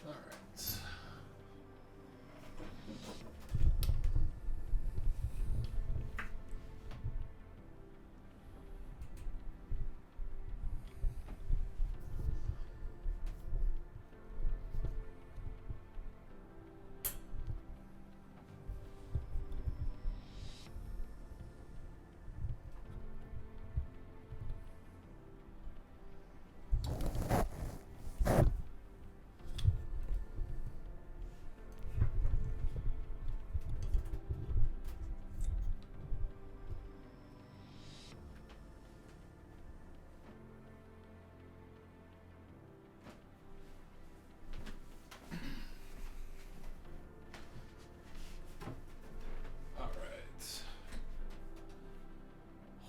All right.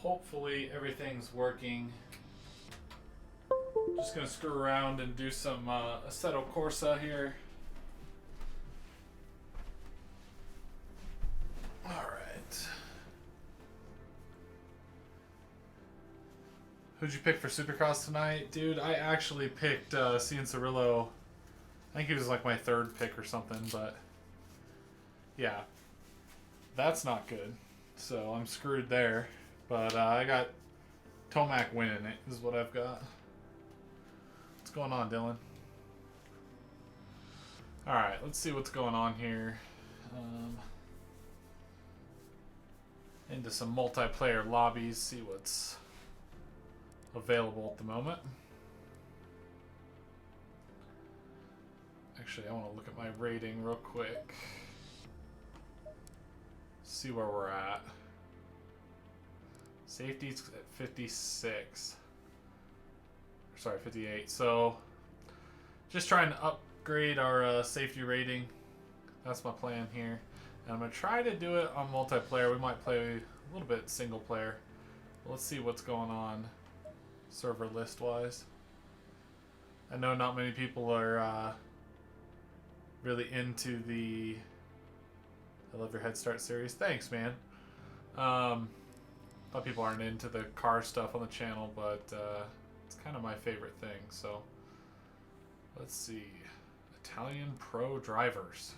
Hopefully everything's working. Just gonna screw around and do some Assetto Corsa here. Alright. Who'd you pick for Supercross tonight? Dude, I actually picked Cianciarulo. I think he was like my third pick or something, but yeah. That's not good. So I'm screwed there. But I got Tomac winning it, is what I've got. What's going on, Dylan? Alright, let's see what's going on here. Into some multiplayer lobbies, see what's available at the moment. Actually, I want to look at my rating real quick. See where we're at. Safety's at 56. Sorry, 58. So, just trying to upgrade our safety rating. That's my plan here. And I'm going to try to do it on multiplayer. We might play a little bit single player. But let's see what's going on server list wise. I know not many people are really into the I Love Your Head Start series. Thanks, man. A lot of people aren't into the car stuff on the channel, but it's kind of my favorite thing. So let's see. Italian Pro Drivers.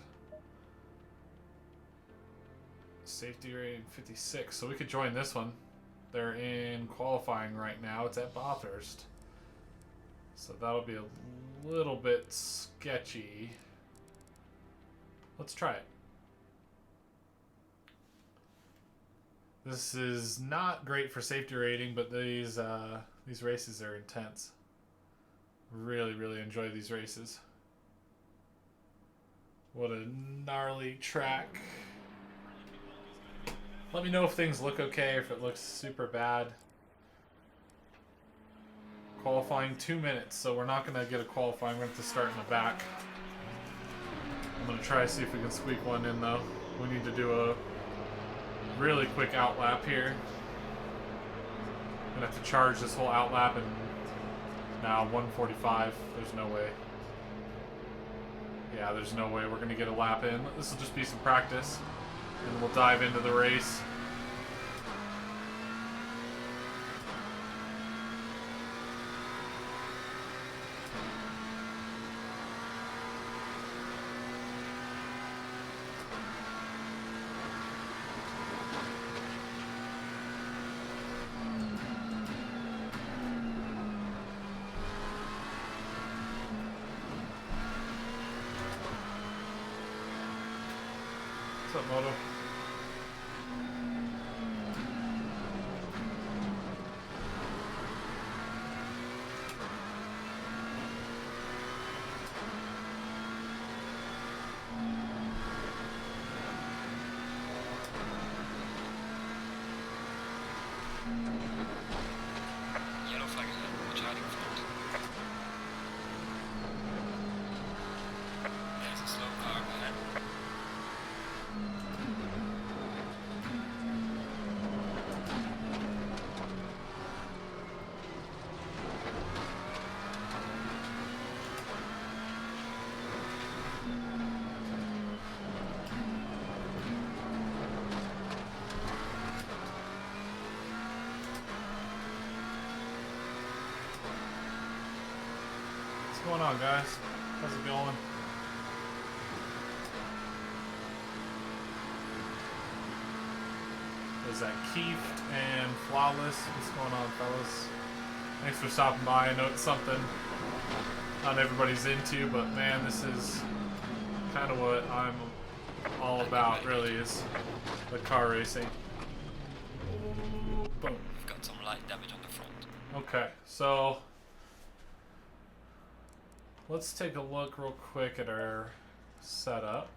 Safety rating 56. So we could join this one. They're in qualifying right now. It's at Bathurst. So that'll be a little bit sketchy. Let's try it. This is not great for safety rating, but these races are intense. Really, really enjoy these races. What a gnarly track. Let me know if things look okay, or if it looks super bad. Qualifying 2 minutes, so we're not going to get a qualifying. We're going to have to start in the back. I'm going to try to see if we can squeak one in, though. We need to do a really quick outlap here. I'm gonna have to charge this whole outlap, and now 145. There's no way. Yeah, there's no way we're gonna get a lap in. This will just be some practice, and we'll dive into the race. What's up, Moto? Yellow flag is up. Watch out in front. There's a slow car ahead. What's going on, guys? How's it going? is that Keith and Flawless. What's going on, fellas? Thanks for stopping by. I know it's something not everybody's into, but man, this is kind of what I'm all about, really, is the car racing. Boom. We've got some light damage on the front. Okay, so let's take a look real quick at our setup.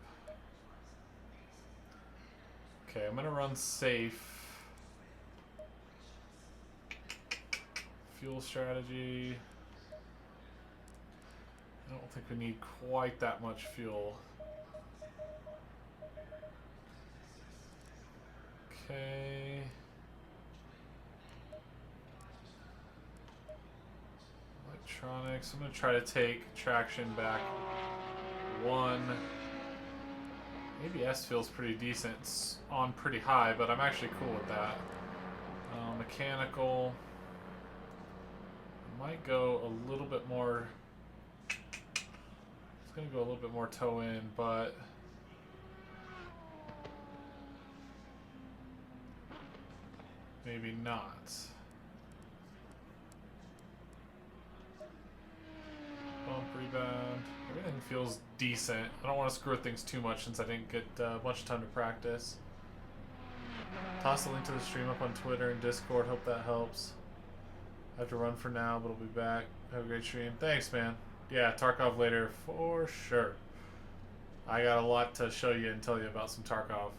Okay, I'm gonna run safe. Fuel strategy. I don't think we need quite that much fuel. Okay. Electronics. I'm going to try to take traction back 1. ABS feels pretty decent. It's on pretty high, but I'm actually cool with that. Mechanical. I might go a little bit more. It's going to go a little bit more toe in, but maybe not. Bump rebound. Everything feels decent. I don't want to screw things too much since I didn't get a bunch of time to practice. Toss a link to the stream up on Twitter and Discord. Hope that helps. I have to run for now, but I'll be back. Have a great stream. Thanks, man. Yeah, Tarkov later for sure. I got a lot to show you and tell you about some Tarkov.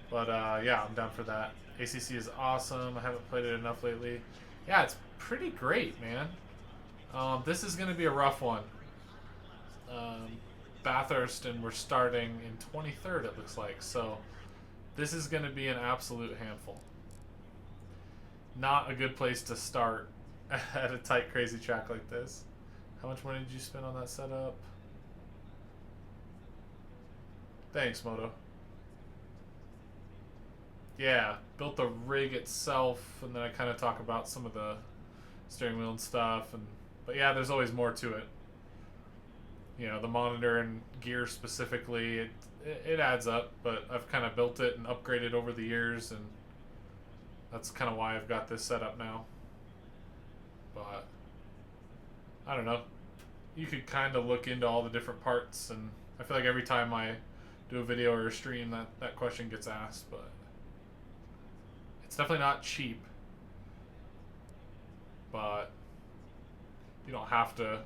But yeah, I'm down for that. ACC is awesome. I haven't played it enough lately. Yeah, it's pretty great, man. This is going to be a rough one. Bathurst, and we're starting in 23rd, it looks like. So this is going to be an absolute handful. Not a good place to start at a tight, crazy track like this. How much money did you spend on that setup? Thanks, Moto. Yeah, built the rig itself, and then I kind of talk about some of the steering wheel and stuff. But yeah, there's always more to it. You know, the monitor and gear specifically, it adds up, but I've kind of built it and upgraded over the years, and that's kind of why I've got this set up now. But I don't know. You could kind of look into all the different parts, and I feel like every time I do a video or a stream, that question gets asked, but it's definitely not cheap. But you don't have to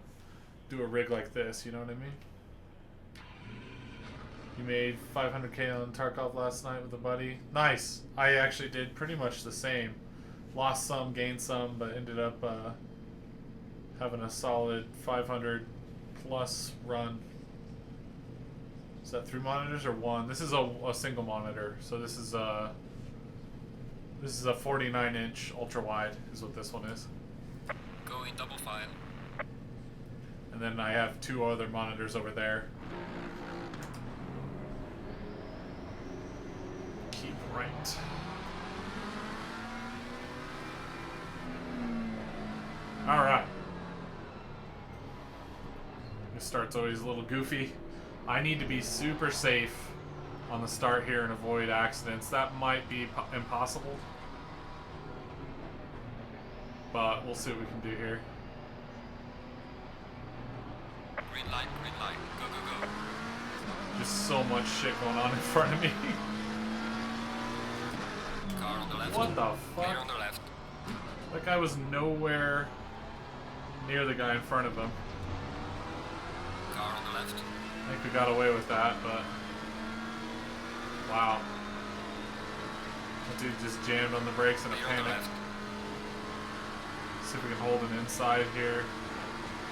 do a rig like this, you know what I mean? You made 500k on Tarkov last night with a buddy. Nice. I actually did pretty much the same. Lost some, gained some, but ended up having a solid 500 plus run. Is that 3 monitors or 1? This is a single monitor. So this is a 49-inch ultra wide is what this one is. Go in double file. And then I have 2 other monitors over there. Keep right. Alright. This start's always a little goofy. I need to be super safe on the start here and avoid accidents. That might be impossible. But we'll see what we can do here. Green light, go, go, go. Just so much shit going on in front of me. Car on the left. What the Clear fuck? on the left. That guy was nowhere near the guy in front of him. Car on the left. I think we got away with that, but wow. That dude just jammed on the brakes in a Clear on the panic. left. See if we can hold an inside here.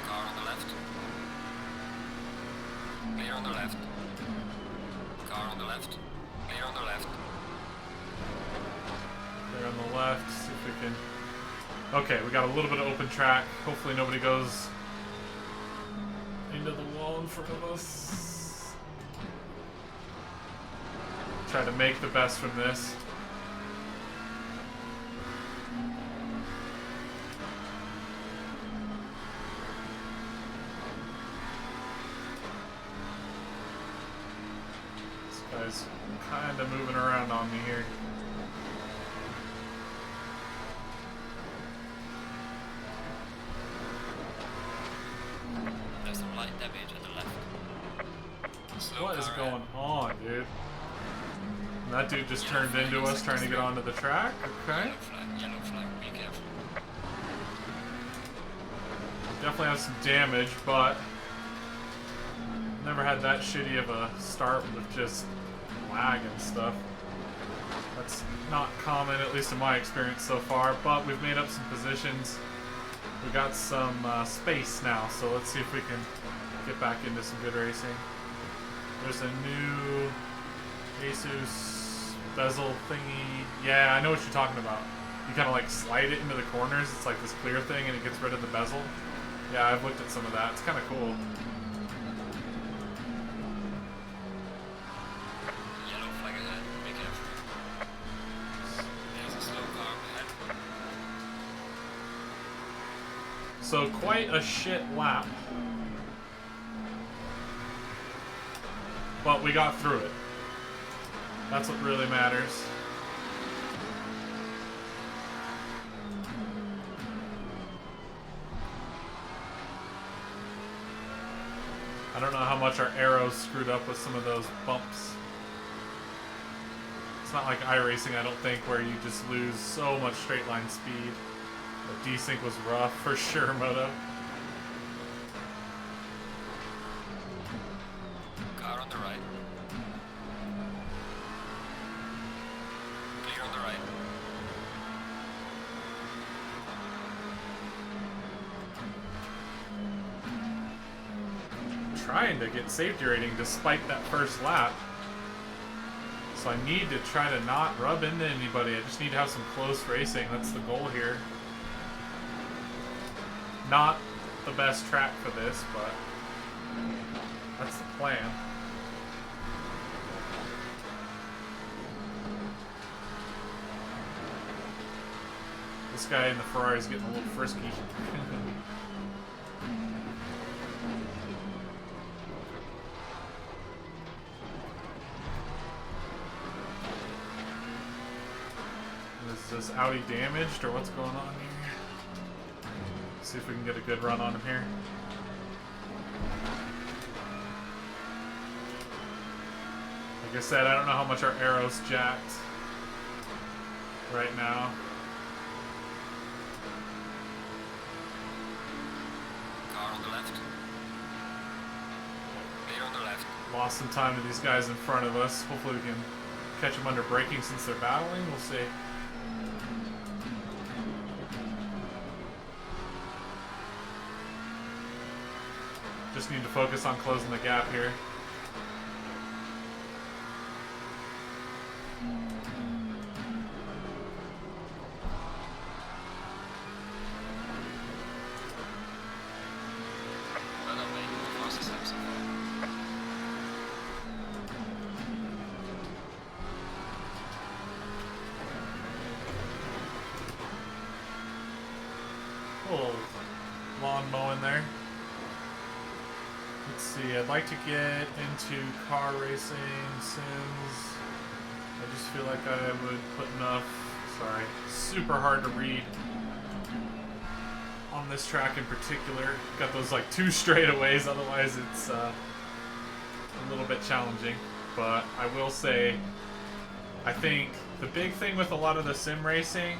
Car on the left. Clear on the left. Car on the left. Clear on the left. There on the left. See if we can. Okay, we got a little bit of open track. Hopefully nobody goes into the wall in front of us. Try to make the best from this. This guy's kind of moving around on me here. Slow What is car going on, dude? And that dude just turned into us trying to get onto the track? Okay. Yellow flag, be careful. Definitely have some damage, but never had that shitty of a start with just lag and stuff. That's not common, at least in my experience so far, but we've made up some positions. We got some space now, so let's see if we can get back into some good racing. There's a new Asus bezel thingy. Yeah, I know what you're talking about. You kind of like slide it into the corners. It's like this clear thing and it gets rid of the bezel. Yeah, I've looked at some of that. It's kind of cool. Yellow flag ahead, be careful. There's a slow car ahead. So quite a shit lap. But we got through it. That's what really matters. I don't know how much our arrows screwed up with some of those bumps. It's not like iRacing, I don't think, where you just lose so much straight line speed. But desync was rough for sure, Moto. Car on the right. Clear on the right. Trying to get safety rating despite that first lap. So I need to try to not rub into anybody. I just need to have some close racing. That's the goal here. Not the best track for this, but that's the plan. This guy in the Ferrari is getting a little frisky. Is this Audi damaged or what's going on here? See if we can get a good run on him here. Like I said, I don't know how much our arrow's jacked right now. Car on the left. Clear on the left. Lost some time to these guys in front of us. Hopefully we can catch them under braking since they're battling. We'll see. Just need to focus on closing the gap here. Well done, mate. Fastest lap so far. Little lawn mowing there. Let's see, I'd like to get into car racing Sims. I just feel like I would put enough, sorry, super hard to read on this track in particular. Got those like 2 straightaways, otherwise it's a little bit challenging. But I will say, I think the big thing with a lot of the sim racing,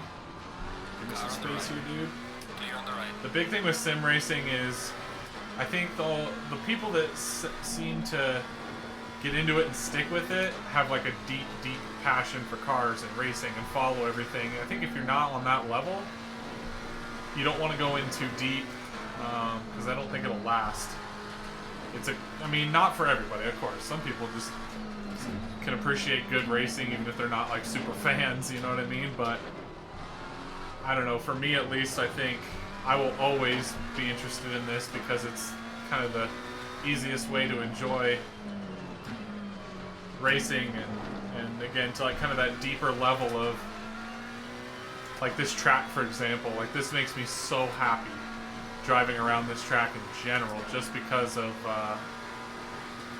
give me some space here, dude. Clear on the right. The big thing with sim racing is, I think the people that seem to get into it and stick with it have like a deep, deep passion for cars and racing and follow everything. I think if you're not on that level, you don't want to go in too deep because I don't think it'll last. I mean, not for everybody, of course. Some people just can appreciate good racing even if they're not like super fans, you know what I mean? But I don't know, for me at least, I think I will always be interested in this because it's kind of the easiest way to enjoy racing and again, to like kind of that deeper level of like this track, for example. Like this makes me so happy driving around this track in general just because of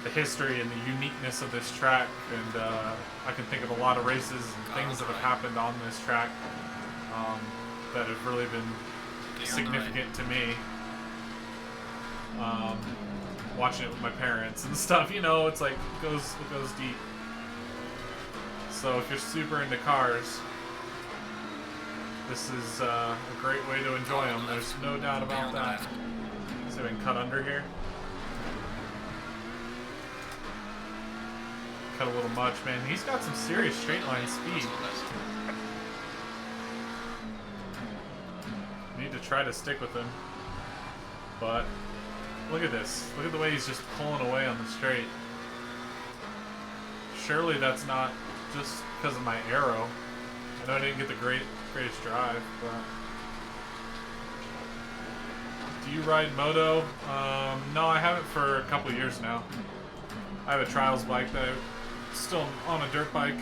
the history and the uniqueness of this track, and I can think of a lot of races and things that have happened on this track that have really been significant to me. watching it with my parents and stuff. You know, it's like it goes deep. So if you're super into cars, this is a great way to enjoy them. There's no doubt about that. See if we can cut under here. Cut a little much, man. He's got some serious straight line speed. Need to try to stick with him. But look at this. Look at the way he's just pulling away on the straight. Surely that's not just because of my arrow. I know I didn't get the greatest drive, but... Do you ride moto? No, I haven't for a couple years now. I have a trials bike that I'm still on a dirt bike,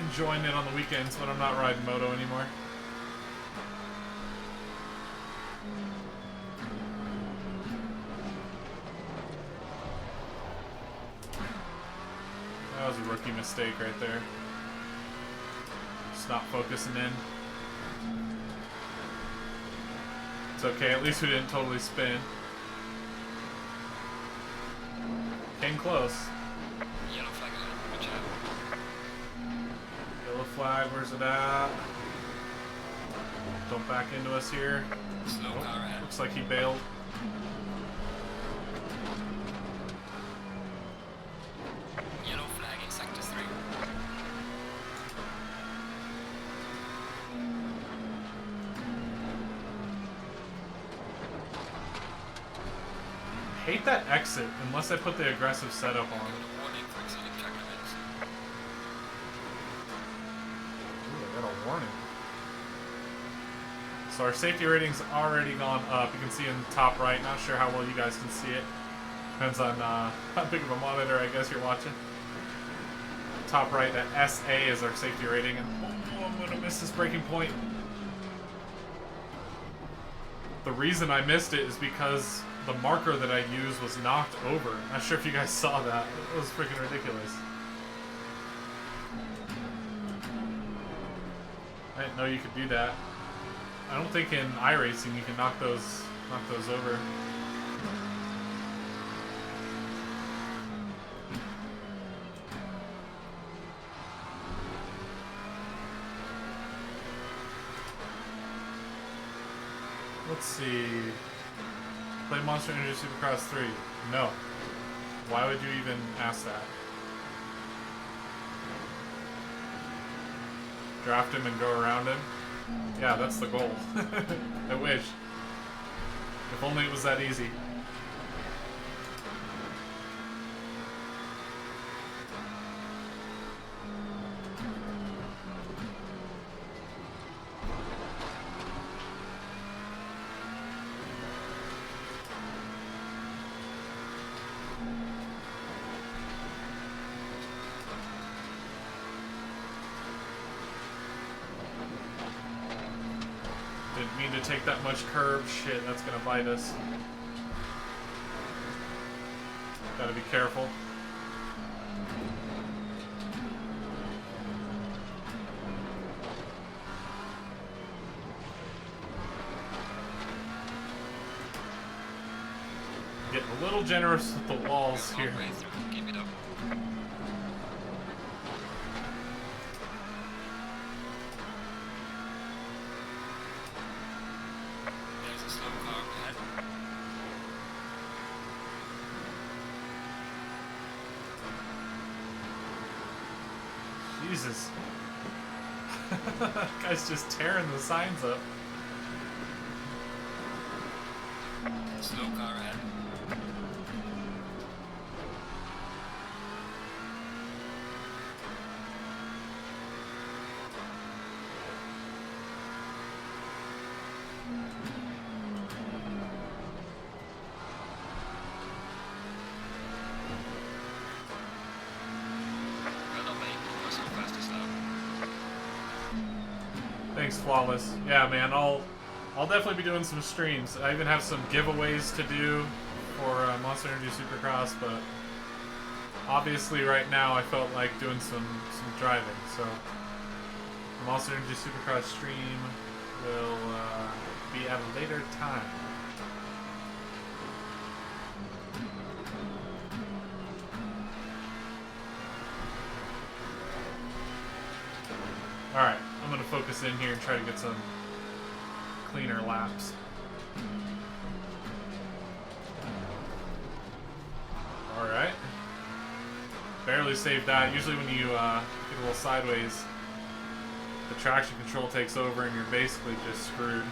enjoying it on the weekends, but I'm not riding moto anymore. That was a rookie mistake right there. Just not focusing in. It's okay, at least we didn't totally spin. Came close. Yellow flag ahead. Watch out. Yellow flag, where's it at? Don't back into us here. Slow car ahead. Looks like he bailed. Yellow flag in sector 3. Hate that exit unless I put the aggressive setup on. Warning for exceeding track limits. Ooh, I got a warning. So our safety rating's already gone up. You can see in the top right. Not sure how well you guys can see it. Depends on how big of a monitor I guess you're watching. Top right, that SA is our safety rating. And oh, I'm gonna miss this braking point. The reason I missed it is because the marker that I used was knocked over. Not sure if you guys saw that. It was freaking ridiculous. I didn't know you could do that. I don't think in iRacing you can knock those over. Let's see. Play Monster Energy Supercross 3. No. Why would you even ask that? Draft him and go around him? Yeah, that's the goal. I wish. If only it was that easy. Didn't mean to take that much curve. Shit, that's gonna bite us. Gotta be careful. Getting a little generous with the walls here. Keep it up. There's a slow car ahead. Jesus. Guy's just tearing the signs up. Slow car ahead. Well done, mate. You're so fastest now. Thanks, Flawless. Yeah, man, I'll definitely be doing some streams. I even have some giveaways to do for Monster Energy Supercross, but obviously right now I felt like doing some driving, so the Monster Energy Supercross stream will be at a later time. Alright, I'm going to focus in here and try to get some cleaner laps. Alright. Barely saved that. Usually when you get a little sideways, the traction control takes over and you're basically just screwed.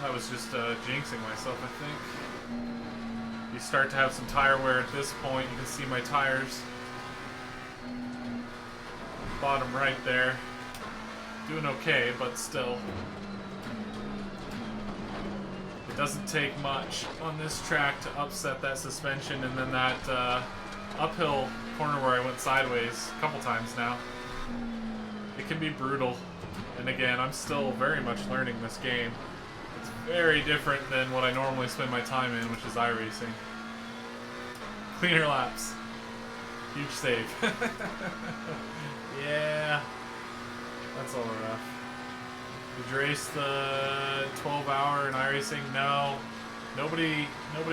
I was just jinxing myself, I think. You start to have some tire wear at this point. You can see my tires. Bottom right there. Doing okay, but still. It doesn't take much on this track to upset that suspension, and then that uphill corner where I went sideways a couple times now. It can be brutal. And again, I'm still very much learning this game. It's very different than what I normally spend my time in, which is iRacing. Cleaner laps. Huge save. Yeah. That's all rough. Did you race the 12-hour in iRacing? No. Nobody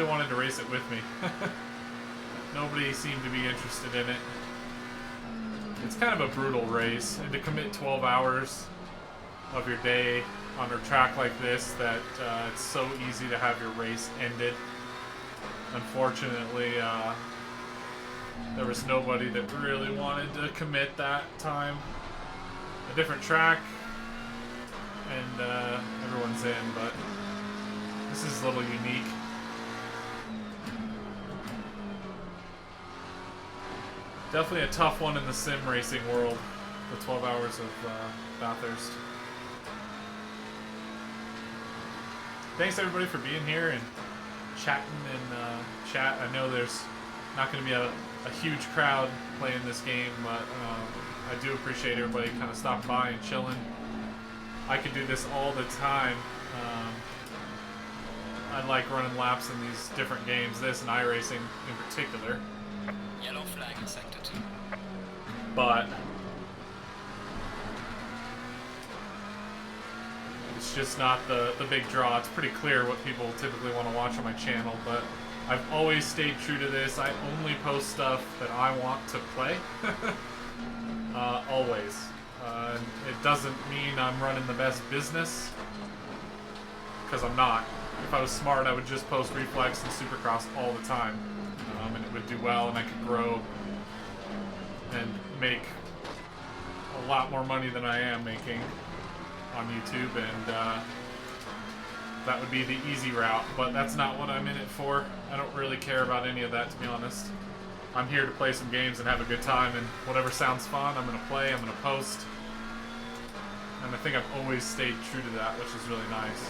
wanted to race it with me. Nobody seemed to be interested in it. It's kind of a brutal race, and to commit 12 hours of your day on a track like this, that it's so easy to have your race ended. Unfortunately, there was nobody that really wanted to commit that time. A different track, and everyone's in, but this is a little unique. Definitely a tough one in the sim racing world, the 12 hours of Bathurst. Thanks everybody for being here and chatting in chat. I know there's not going to be a huge crowd playing this game, but I do appreciate everybody kind of stopping by and chilling. I could do this all the time. I like running laps in these different games, this and iRacing in particular. Yellow flag in sector 2. But it's just not the big draw. It's pretty clear what people typically want to watch on my channel, but I've always stayed true to this. I only post stuff that I want to play. Always. It doesn't mean I'm running the best business, because I'm not. If I was smart, I would just post Reflex and Supercross all the time, and it would do well, and I could grow and make a lot more money than I am making on YouTube, and that would be the easy route, but that's not what I'm in it for. I don't really care about any of that, to be honest. I'm here to play some games and have a good time, and whatever sounds fun, I'm going to play, I'm going to post. And I think I've always stayed true to that, which is really nice.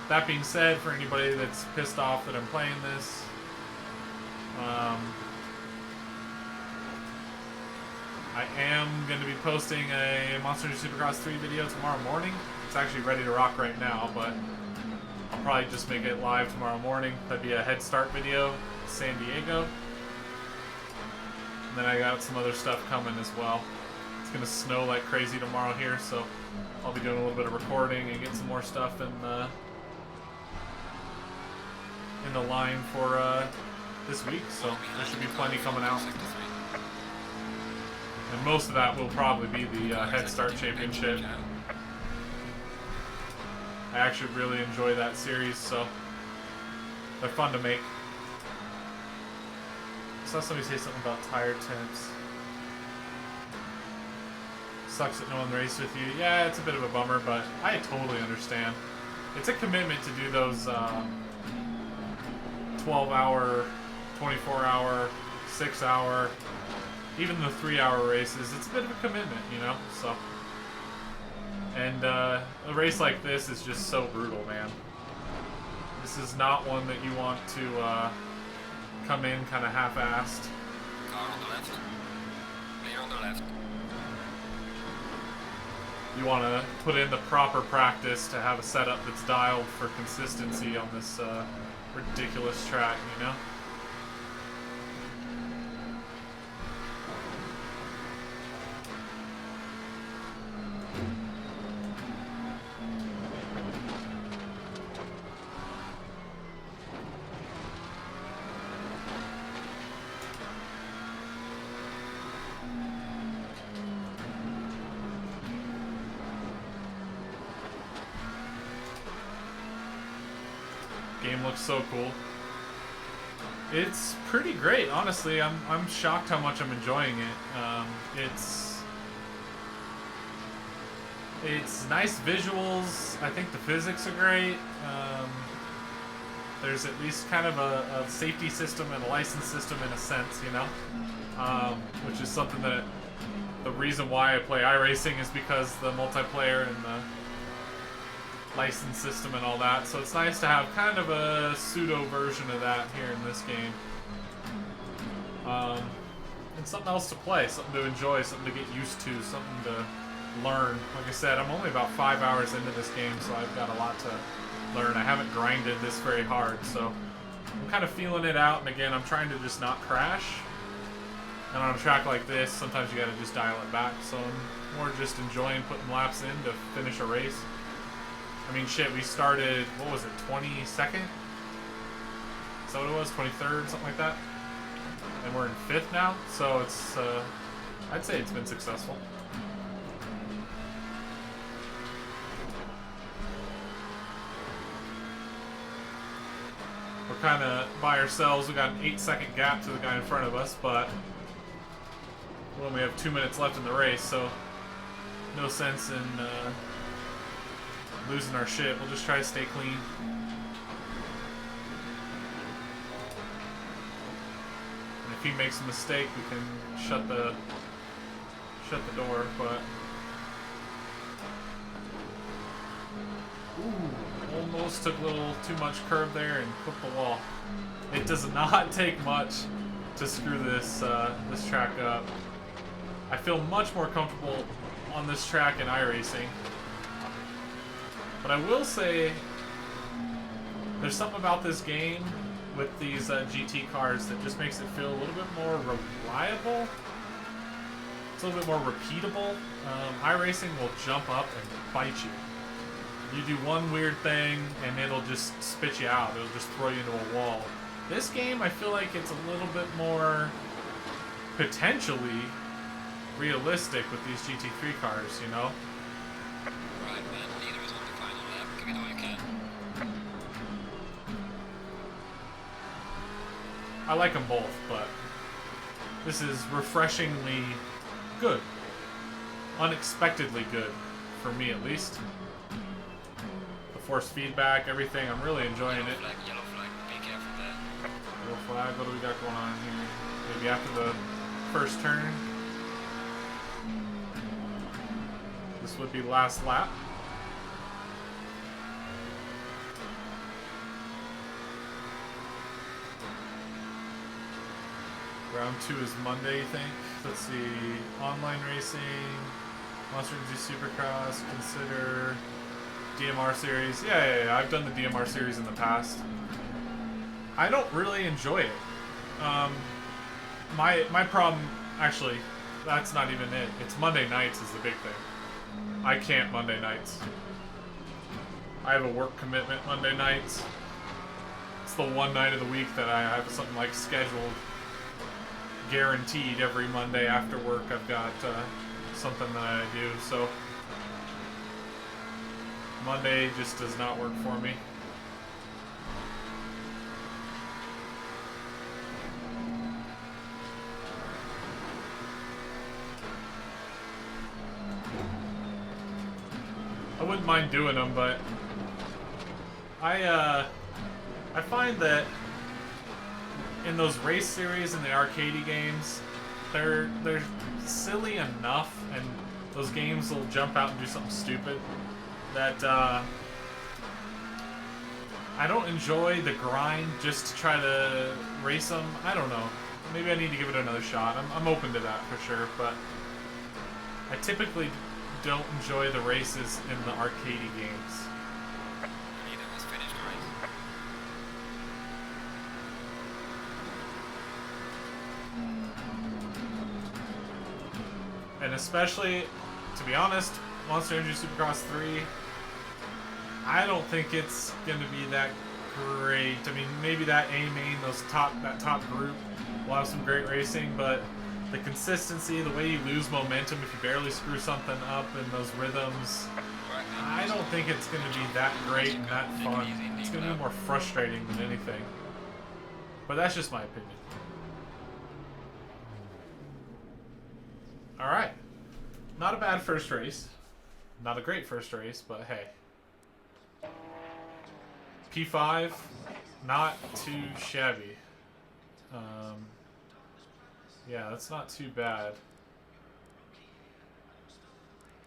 That being said, for anybody that's pissed off that I'm playing this, I am going to be posting a Monster Energy Supercross 3 video tomorrow morning. It's actually ready to rock right now, but I'll probably just make it live tomorrow morning. That'd be a head start video, San Diego. And then I got some other stuff coming as well. It's going to snow like crazy tomorrow here, so I'll be doing a little bit of recording and get some more stuff in the line for this week, so there should be plenty coming out. And most of that will probably be the Head Start Championship. I actually really enjoy that series, so they're fun to make. I saw somebody say something about tire temps. Sucks that no one raced with you. Yeah, it's a bit of a bummer, but I totally understand. It's a commitment to do those 12-hour, 24-hour, 6-hour, even the 3-hour races. It's a bit of a commitment, you know, so. And a race like this is just so brutal, man. This is not one that you want to come in kind of half-assed. Car on the left. Clear on the left. You want to put in the proper practice to have a setup that's dialed for consistency on this ridiculous track, you know? game looks so cool. It's pretty great, honestly. I'm shocked how much I'm enjoying it. It's nice visuals. I think the physics are great. There's at least kind of a safety system and a license system in a sense, you know, which is something that the reason why I play iRacing is because the multiplayer and the license system and all that. So it's nice to have kind of a pseudo version of that here in this game. And something else to play, something to enjoy, something to get used to, something to learn. Like I said, I'm only about 5 hours into this game, so I've got a lot to learn. I haven't grinded this very hard, so I'm kind of feeling it out. And again, I'm trying to just not crash. And on a track like this, sometimes you gotta just dial it back. So I'm more just enjoying putting laps in to finish a race. I mean, shit, we started, what was it, 22nd? Is that what it was? 23rd, something like that? And we're in 5th now, so it's, I'd say it's been successful. We're kind of by ourselves. We got an 8-second gap to the guy in front of us, but we only have 2 minutes left in the race, so no sense in losing our shit. We'll just try to stay clean. And if he makes a mistake, we can shut the door. But ooh, almost took a little too much curve there and clipped the wall. It does not take much to screw this this track up. I feel much more comfortable on this track in iRacing. But I will say, there's something about this game with these GT cars that just makes it feel a little bit more reliable. It's a little bit more repeatable. iRacing will jump up and bite you. You do one weird thing and it'll just spit you out. It'll just throw you into a wall. This game, I feel like it's a little bit more potentially realistic with these GT3 cars, you know? Right, man. Leader is on the final lap. Give it all you can. I like them both, but this is refreshingly good. Unexpectedly good, for me at least. The force feedback, everything, I'm really enjoying it. Yellow flag. Be careful there. Yellow flag, what do we got going on here? Maybe after the first turn. This would be last lap. Round 2 is Monday, I think. Let's see. Online racing, Monster Energy Supercross, consider DMR series. Yeah, I've done the DMR series in the past. I don't really enjoy it. My problem, actually, that's not even it. It's Monday nights is the big thing. I can't Monday nights. I have a work commitment Monday nights. It's the one night of the week that I have something like scheduled, guaranteed every Monday after work. I've got something that I do, so Monday just does not work for me. I wouldn't mind doing them, but I find that in those race series and the arcadey games, they're silly enough, and those games will jump out and do something stupid that I don't enjoy the grind just to try to race them. I don't know. Maybe I need to give it another shot. I'm open to that for sure, but I typically don't enjoy the races in the arcadey games. Leader has finished the race. And especially, to be honest, Monster Energy Supercross 3, I don't think it's going to be that great. I mean, maybe that A main, that top group will have some great racing, but the consistency, the way you lose momentum if you barely screw something up in those rhythms, I don't think it's going to be that great and that fun. It's going to be more frustrating than anything. But that's just my opinion. Alright. Not a bad first race. Not a great first race, but hey. P5, not too shabby. Yeah, that's not too bad.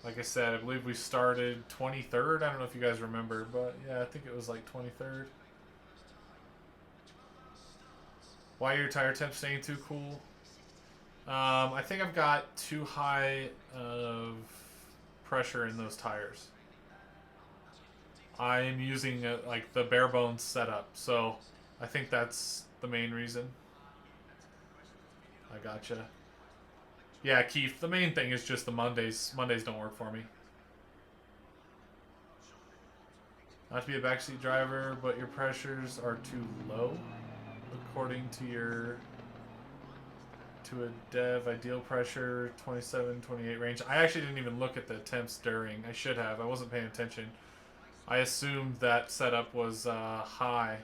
Like I said, I believe we started 23rd. I don't know if you guys remember, but yeah, I think it was like 23rd. Why are your tire temps staying too cool? I think I've got too high of pressure in those tires. I'm using like the bare bones setup, so I think that's the main reason. I gotcha. Yeah, Keith, the main thing is just the Mondays. Mondays don't work for me. Not to be a backseat driver, but your pressures are too low, according to your a dev ideal pressure 27, 28 range. I actually didn't even look at the temps during. I should have. I wasn't paying attention. I assumed that setup was high.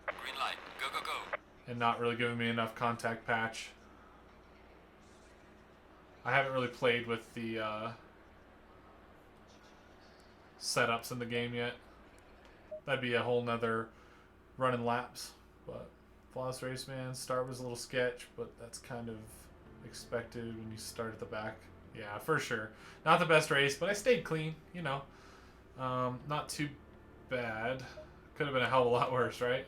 Green light. Go, go, go. And not really giving me enough contact patch. I haven't really played with the setups in the game yet. That'd be a whole nother running laps. But flawless race, man. Start was a little sketch, but that's kind of expected when you start at the back. Yeah, for sure. Not the best race, but I stayed clean, you know. Not too bad. Could have been a hell of a lot worse, right?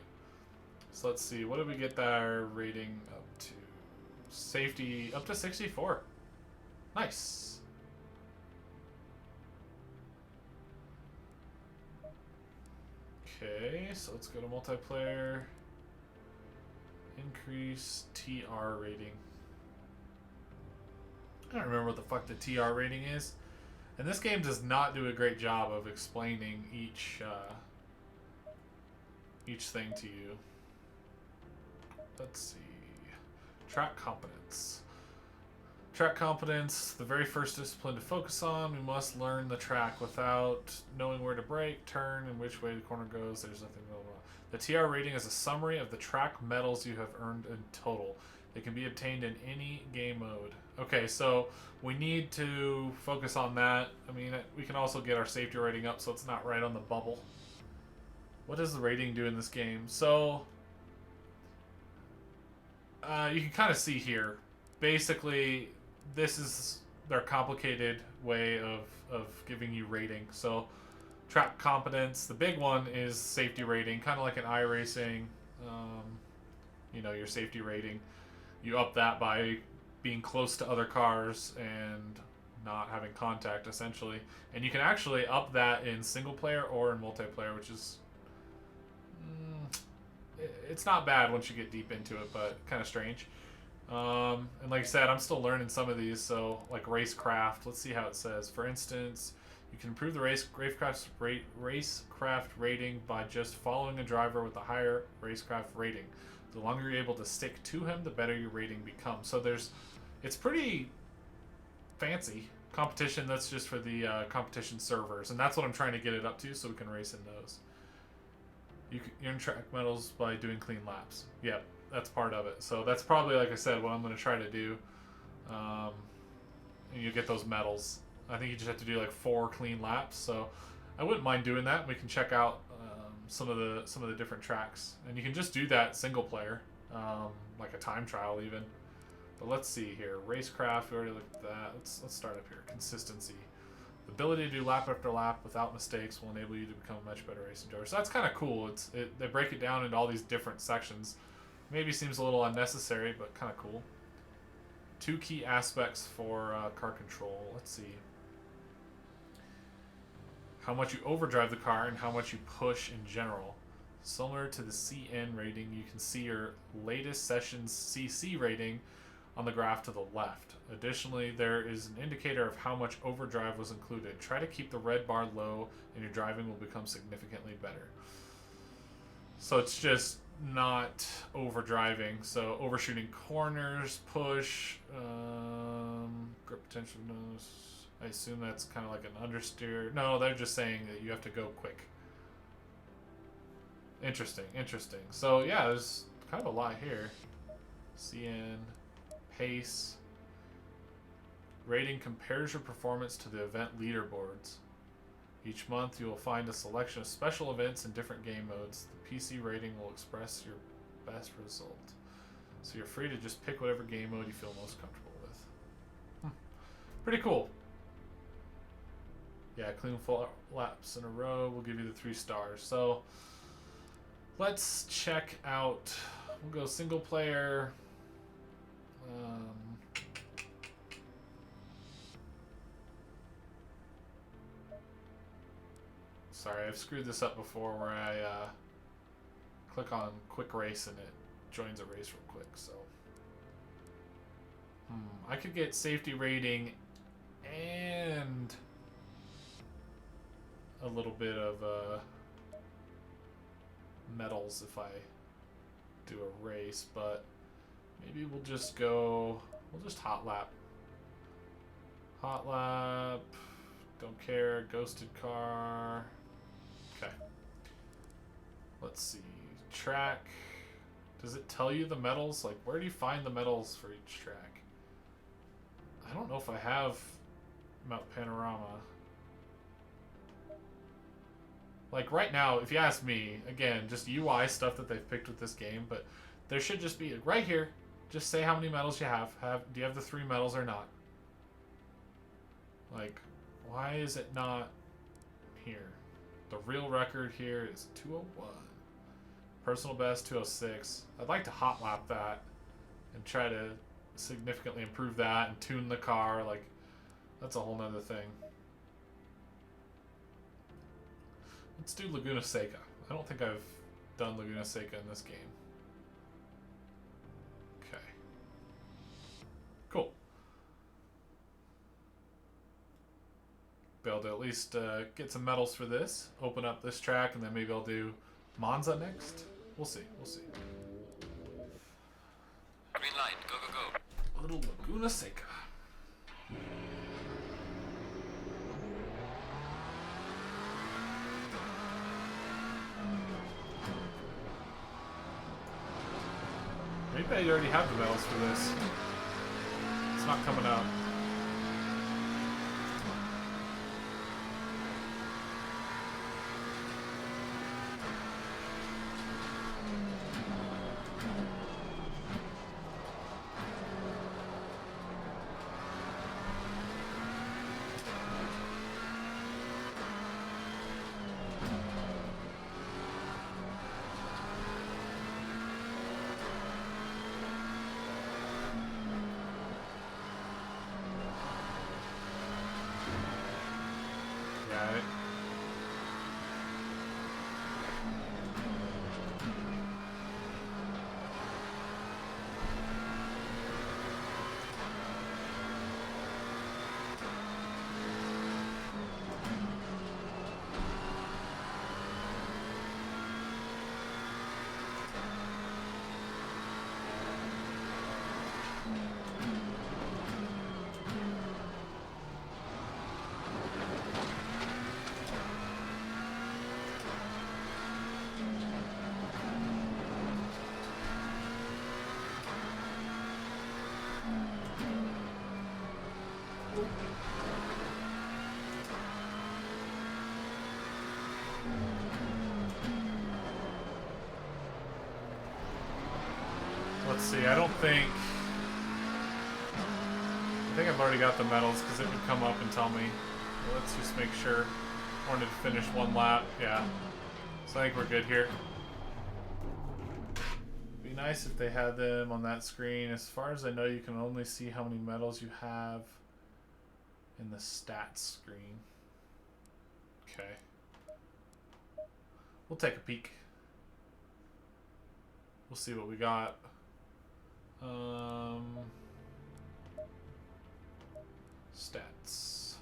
So let's see. What did we get our rating up to? Safety up to 64. Nice. Okay, so let's go to multiplayer. Increase TR rating. I don't remember what the fuck the TR rating is. And this game does not do a great job of explaining each thing to you. Let's see. Track competence. Track competence, the very first discipline to focus on. We must learn the track without knowing where to brake, turn, and which way the corner goes. There's nothing going on. The TR rating is a summary of the track medals you have earned in total. They can be obtained in any game mode. Okay, so we need to focus on that. I mean, we can also get our safety rating up so it's not right on the bubble. What does the rating do in this game? So, you can kind of see here. Basically, this is their complicated way of giving you rating. So, track competence. The big one is safety rating, kind of like an iRacing. You know, your safety rating. You up that by being close to other cars and not having contact, essentially. And you can actually up that in single player or in multiplayer, which is it's not bad once you get deep into it, but kind of strange. And like I said, I'm still learning some of these. So like racecraft, let's see how it says. For instance, you can improve the racecraft rating by just following a driver with a higher racecraft rating. The longer you're able to stick to him, the better your rating becomes. So it's pretty fancy competition. That's just for the competition servers, and that's what I'm trying to get it up to, so we can race in those. You can earn track medals by doing clean laps. Yep, that's part of it. So that's probably, like I said, what I'm going to try to do. And you get those medals. I think you just have to do like 4 clean laps. So I wouldn't mind doing that. We can check out some of the different tracks, and you can just do that single player, like a time trial even. But let's see here. Racecraft, we already looked at that. Let's start up here. Consistency. The ability to do lap after lap without mistakes will enable you to become a much better racing driver. So that's kind of cool. They break it down into all these different sections. Maybe seems a little unnecessary, but kind of cool. 2 key aspects for car control. Let's see. How much you overdrive the car and how much you push in general. Similar to the CN rating, you can see your latest session's CC rating on the graph to the left. Additionally, there is an indicator of how much overdrive was included. Try to keep the red bar low and your driving will become significantly better. So it's just not overdriving. So overshooting corners, push, grip potential nose. I assume that's kind of like an understeer. No, they're just saying that you have to go quick. Interesting, interesting. So yeah, there's kind of a lot here. CN, pace, rating compares your performance to the event leaderboards. Each month you will find a selection of special events in different game modes. The PC rating will express your best result. So you're free to just pick whatever game mode you feel most comfortable with. Pretty cool. Yeah, clean 4 laps in a row will give you the 3 stars. So let's check out. We'll go single player. Sorry, I've screwed this up before where I click on quick race and it joins a race real quick. So I could get safety rating and a little bit of medals if I do a race, but maybe we'll just hot lap. Hot lap, don't care, ghosted car. Okay. Let's see. Track. Does it tell you the medals? Like, where do you find the medals for each track? I don't know if I have Mount Panorama. Like, right now, if you ask me, again, just UI stuff that they've picked with this game, but there should just be, right here, just say how many medals you have. Do you have the 3 medals or not? Like, why is it not here? The real record here is 201. Personal best 206. I'd like to hot lap that and try to significantly improve that and tune the car. Like, that's a whole nother thing. Let's do Laguna Seca. I don't think I've done Laguna Seca in this game. Okay. Cool. Be able to at least get some medals for this. Open up this track, and then maybe I'll do Monza next. We'll see. We'll see. Green light. Go, go, go. Little Laguna Seca. Maybe I already have the medals for this. It's not coming out. Let's see, I think I've already got the medals because it would come up and tell me. Well, let's just make sure. I wanted to finish 1 lap. Yeah. So I think we're good here. It'd be nice if they had them on that screen. As far as I know, you can only see how many medals you have in the stats screen. Okay. We'll take a peek. We'll see what we got. Stats.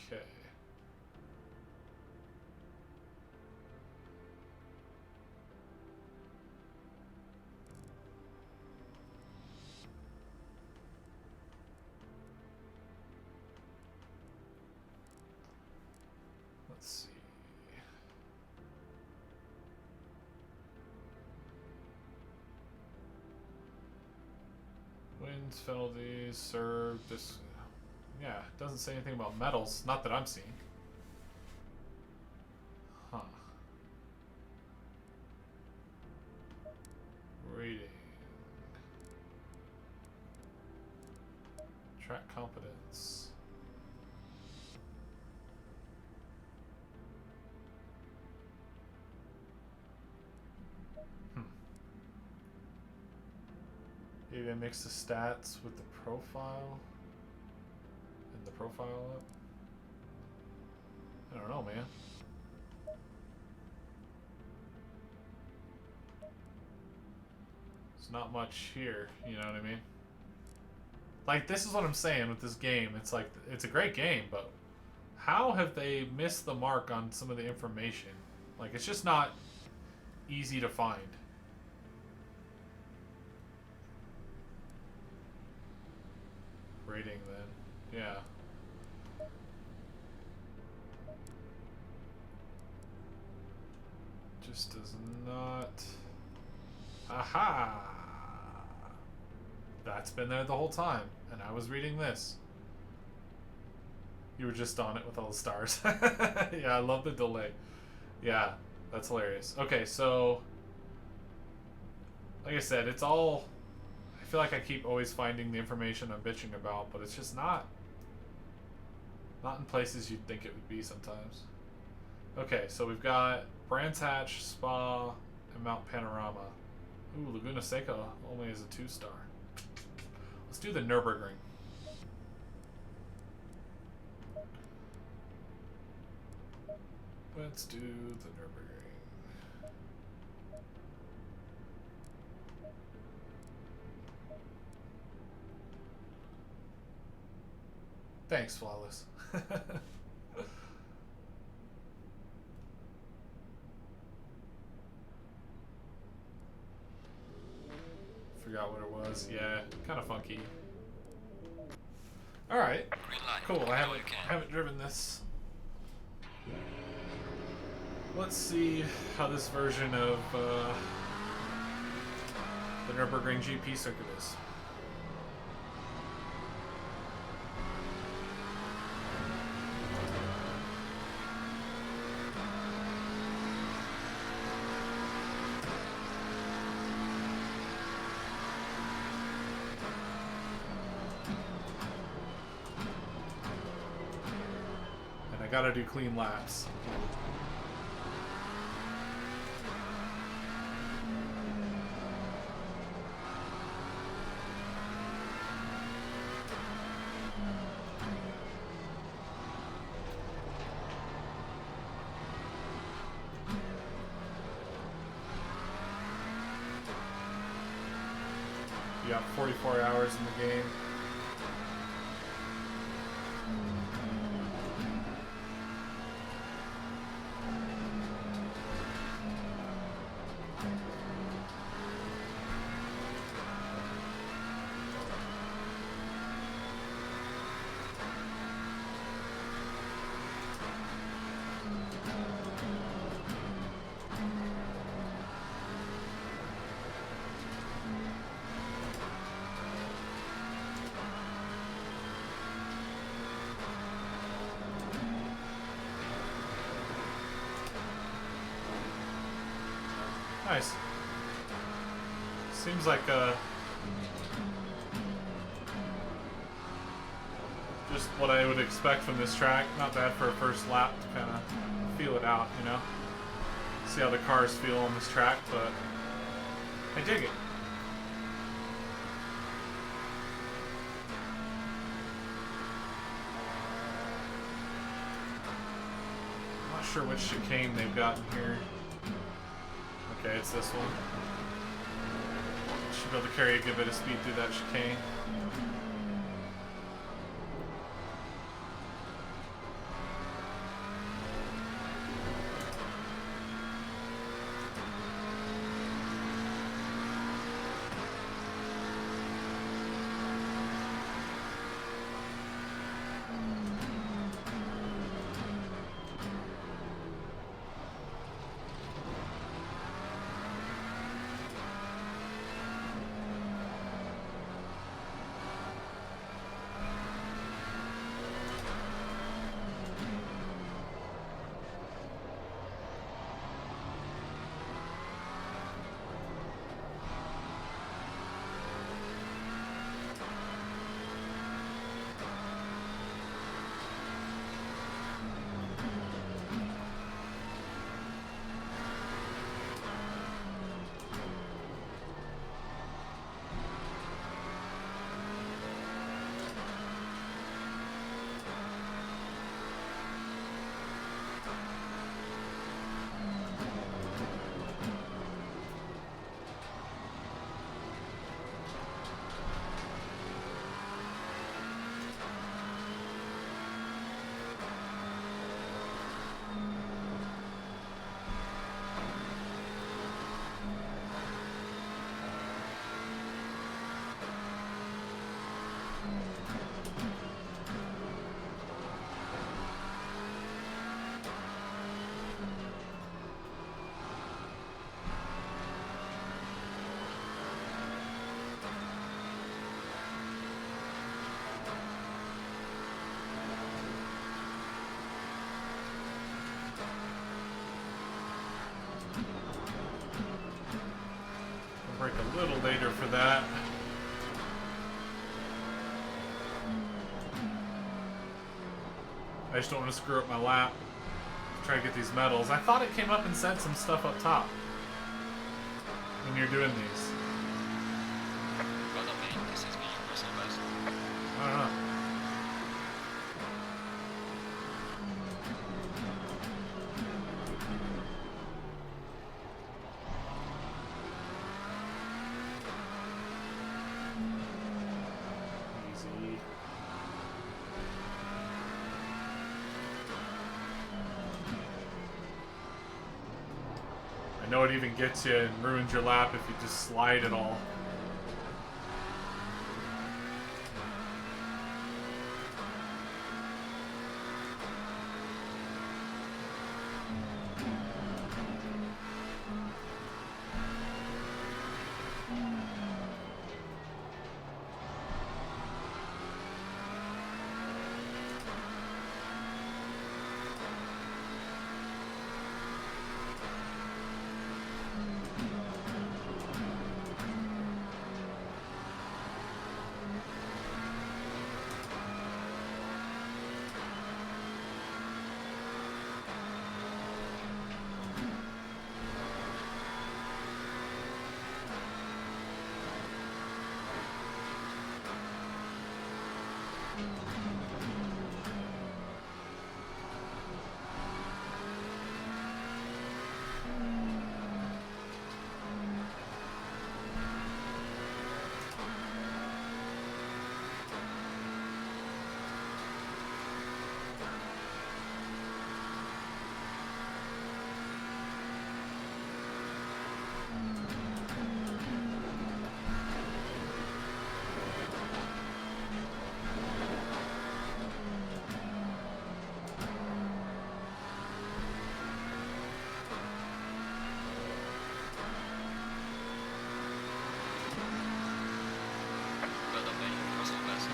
Okay. Let's see. Fines, penalties, served. Just yeah, it doesn't say anything about medals. Not that I'm seeing. Huh. Rating. Track competence. Maybe I mix the stats with the profile. And the profile up. I don't know, man. There's not much here, you know what I mean? Like, this is what I'm saying with this game. It's like, it's a great game, but how have they missed the mark on some of the information? Like, it's just not easy to find. Rating, then. Yeah. Just does not... Aha! That's been there the whole time, and I was reading this. You were just on it with all the stars. Yeah, I love the delay. Yeah, that's hilarious. Okay, so... Like I said, it's all... I feel like I keep always finding the information I'm bitching about, but it's just not in places you'd think it would be sometimes. Okay, so we've got Brands Hatch, Spa, and Mount Panorama. Ooh, Laguna Seca only is a 2-star. Let's do the Nürburgring. Let's do the Nürburgring. Thanks, Flawless. Forgot what it was. Yeah, kind of funky. All right, cool. I haven't driven this. Let's see how this version of the Nürburgring GP circuit is. Gotta do clean laps. You got 44 hours in the game. Nice. Seems like just what I would expect from this track. Not bad for a first lap to kind of feel it out, you know? See how the cars feel on this track, but I dig it. I'm not sure which chicane they've got in here. Okay, it's this one. Should be able to carry a good bit of speed through that chicane. Break a little later for that. I just don't want to screw up my lap. Try to get these medals. I thought it came up and said some stuff up top when you're doing these. Well done, mate. This has been your personal best. I don't know. Easy. I know it even gets you and ruins your lap if you just slide it all. Well done, mate. Your personal best.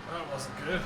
That wasn't good.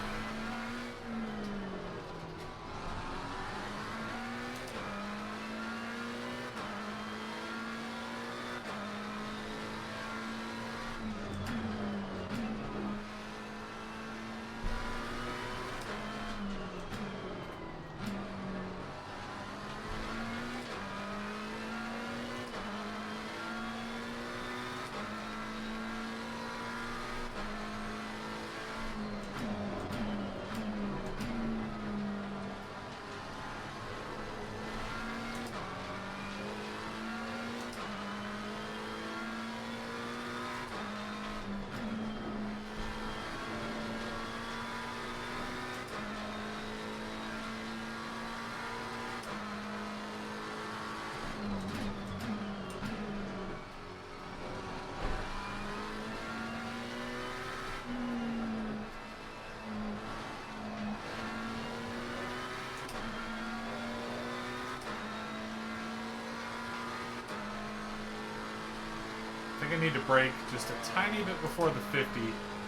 I think I need to brake just a tiny bit before the 50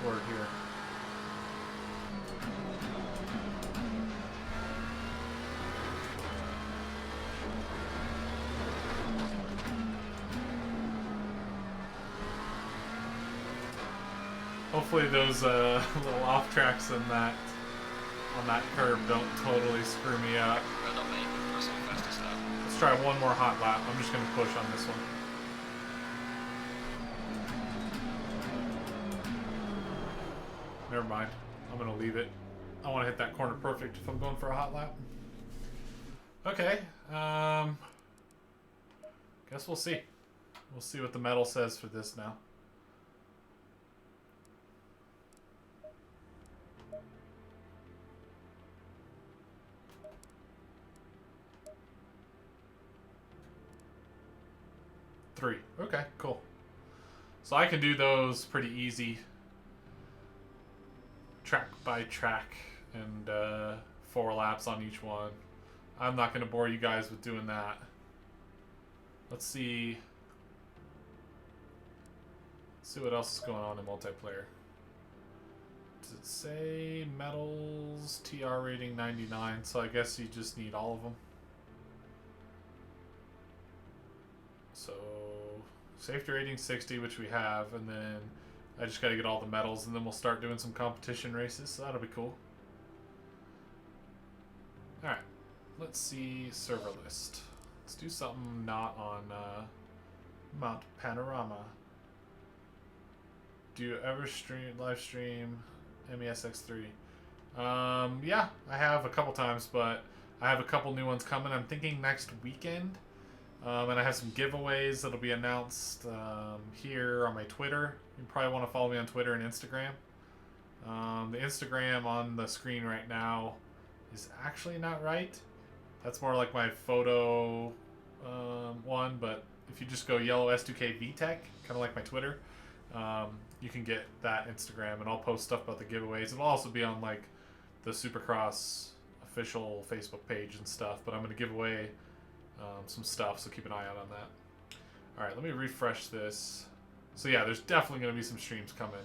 word here. Hopefully those little off tracks on that curve don't totally screw me up. Well done, mate. Your personal fastest lap. Let's try one more hot lap. I'm just going to push on this one. Never mind. I'm going to leave it. I want to hit that corner perfect if I'm going for a hot lap. Okay. Guess we'll see. We'll see what the medal says for this now. Three. Okay, cool. So I can do those pretty easy. Track by track and 4 laps on each one. I'm not going to bore you guys with doing that. Let's see. See what else is going on in multiplayer. Does it say medals, TR rating 99? So I guess you just need all of them. So safety rating 60, which we have, and then I just got to get all the medals, and then we'll start doing some competition races. So that'll be cool. All right, let's see server list. Let's do something not on Mount Panorama. Do you ever live stream MESX3? Yeah, I have a couple times, but I have a couple new ones coming. I'm thinking next weekend. And I have some giveaways that'll be announced here on my Twitter. You probably want to follow me on Twitter and Instagram. The Instagram on the screen right now is actually not right. That's more like my photo one, but if you just go yellow S2K VTech, kind of like my Twitter, you can get that Instagram, and I'll post stuff about the giveaways. It'll also be on like the Supercross official Facebook page and stuff, but I'm going to give away some stuff, so keep an eye out on that. Alright, let me refresh this. So yeah, there's definitely going to be some streams coming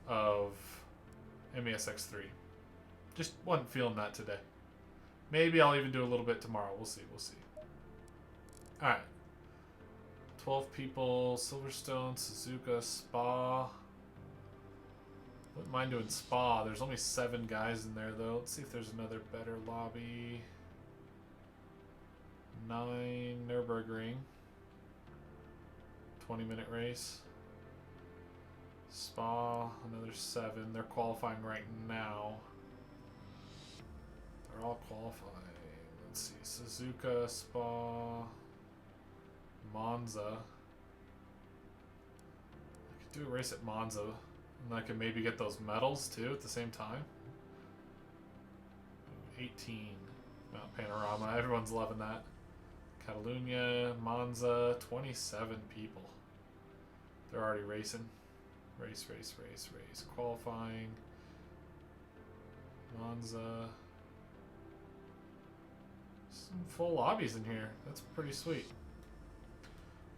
of MESX3. Just wasn't feeling that today. Maybe I'll even do a little bit tomorrow. We'll see, we'll see. Alright. 12 people, Silverstone, Suzuka, Spa. Wouldn't mind doing Spa. There's only 7 guys in there, though. Let's see if there's another better lobby. 9 Nürburgring. 20-minute race. Spa, another 7. They're qualifying right now. They're all qualifying. Let's see. Suzuka, Spa, Monza. I could do a race at Monza. And I could maybe get those medals too at the same time. 18. Mount Panorama. Everyone's loving that. Catalunya, Monza, 27 people. They're already racing. Race. Qualifying. Monza. Some full lobbies in here. That's pretty sweet.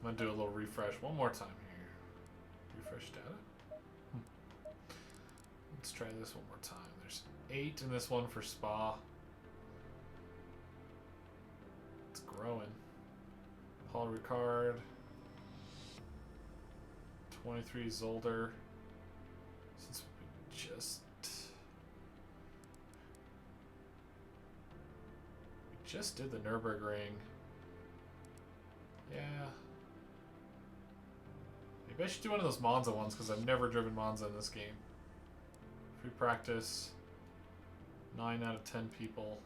I'm going to do a little refresh one more time here. Refresh data. Let's try this one more time. There's 8 in this one for Spa. It's growing. Paul Ricard. 23 Zolder. Since we just did the Nürburgring. Yeah. Maybe I should do one of those Monza ones, because I've never driven Monza in this game. Free practice. 9 out of 10 people.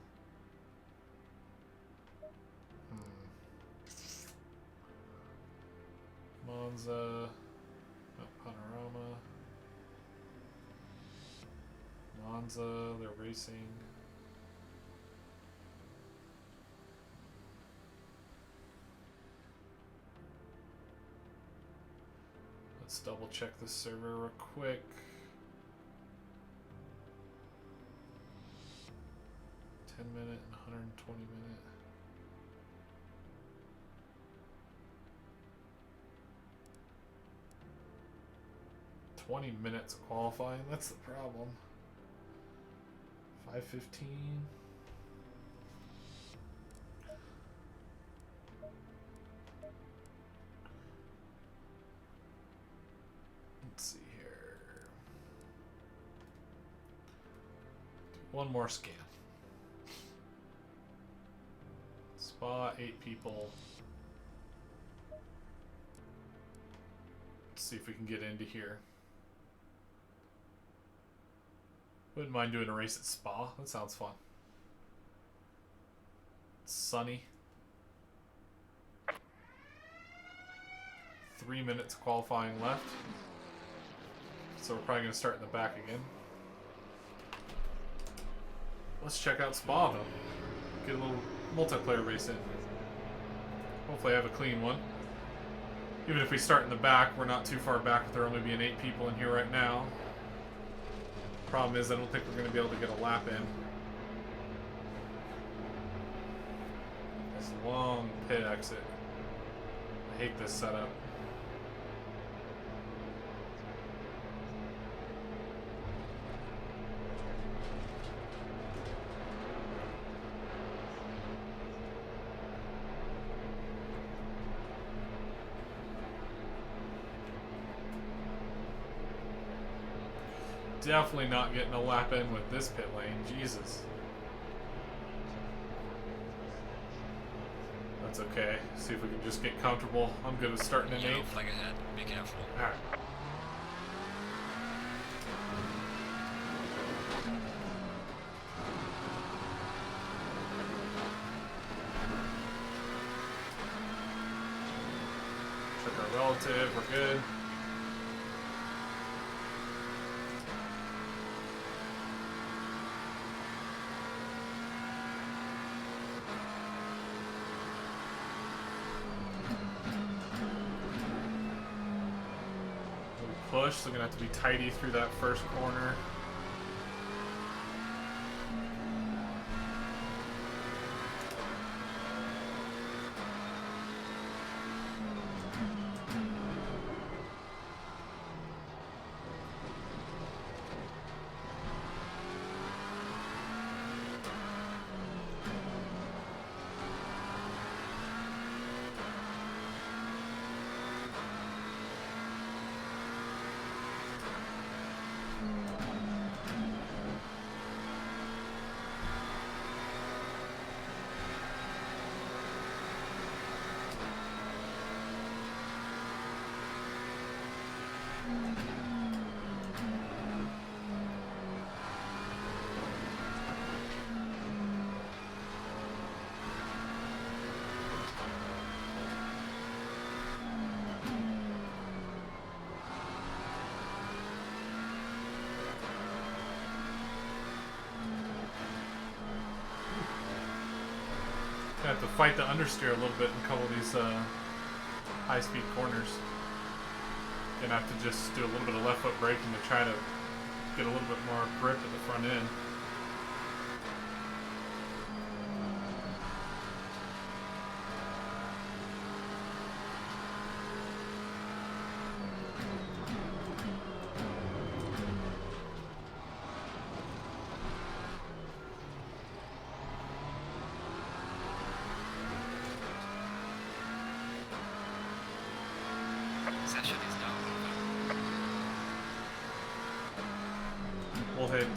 Monza. Panorama. Monza, they're racing. Let's double check this server real quick. Minute and 120 minute. $20 of qualifying, that's the problem. 5:15. Let's see here. Do one more scan. Spa, 8 people. Let's see if we can get into here. Wouldn't mind doing a race at Spa. That sounds fun. It's sunny. 3 minutes qualifying left. So we're probably going to start in the back again. Let's check out Spa though. Get a little multiplayer race in. Hopefully I have a clean one. Even if we start in the back, we're not too far back with there only being 8 people in here right now. Problem is, I don't think we're going to be able to get a lap in. This long pit exit. I hate this setup. Definitely not getting a lap in with this pit lane. Jesus. That's okay. See if we can just get comfortable. I'm good with starting in 8th. Flag ahead. Be careful. Alright. Check our relative. We're good. Push, so we're gonna have to be tidy through that first corner. Gonna have to fight the understeer a little bit in a couple of these high-speed corners. Gonna have to just do a little bit of left foot braking to try to get a little bit more grip at the front end. We'll hit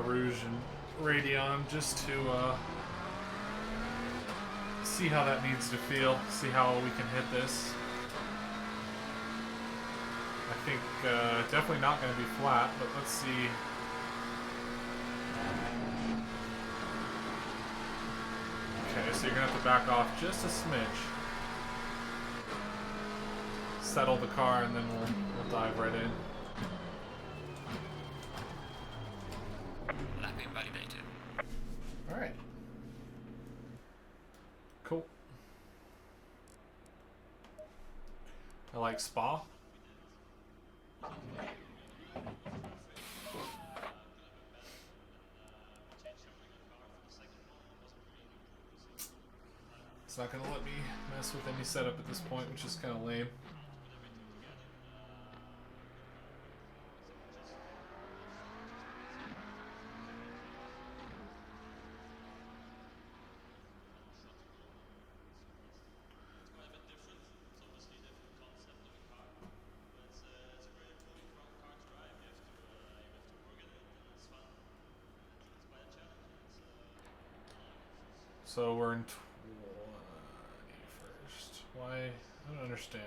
Rouge and Radeon just to see how that needs to feel, see how we can hit this. I think definitely not going to be flat, but let's see. Okay, so you're going to have to back off just a smidge. Settle the car and then we'll dive right in. Lapping validated. Alright. Cool. I like Spa. It's not going to let me mess with any setup at this point, which is kind of lame. So we're in 21st. Why? I don't understand.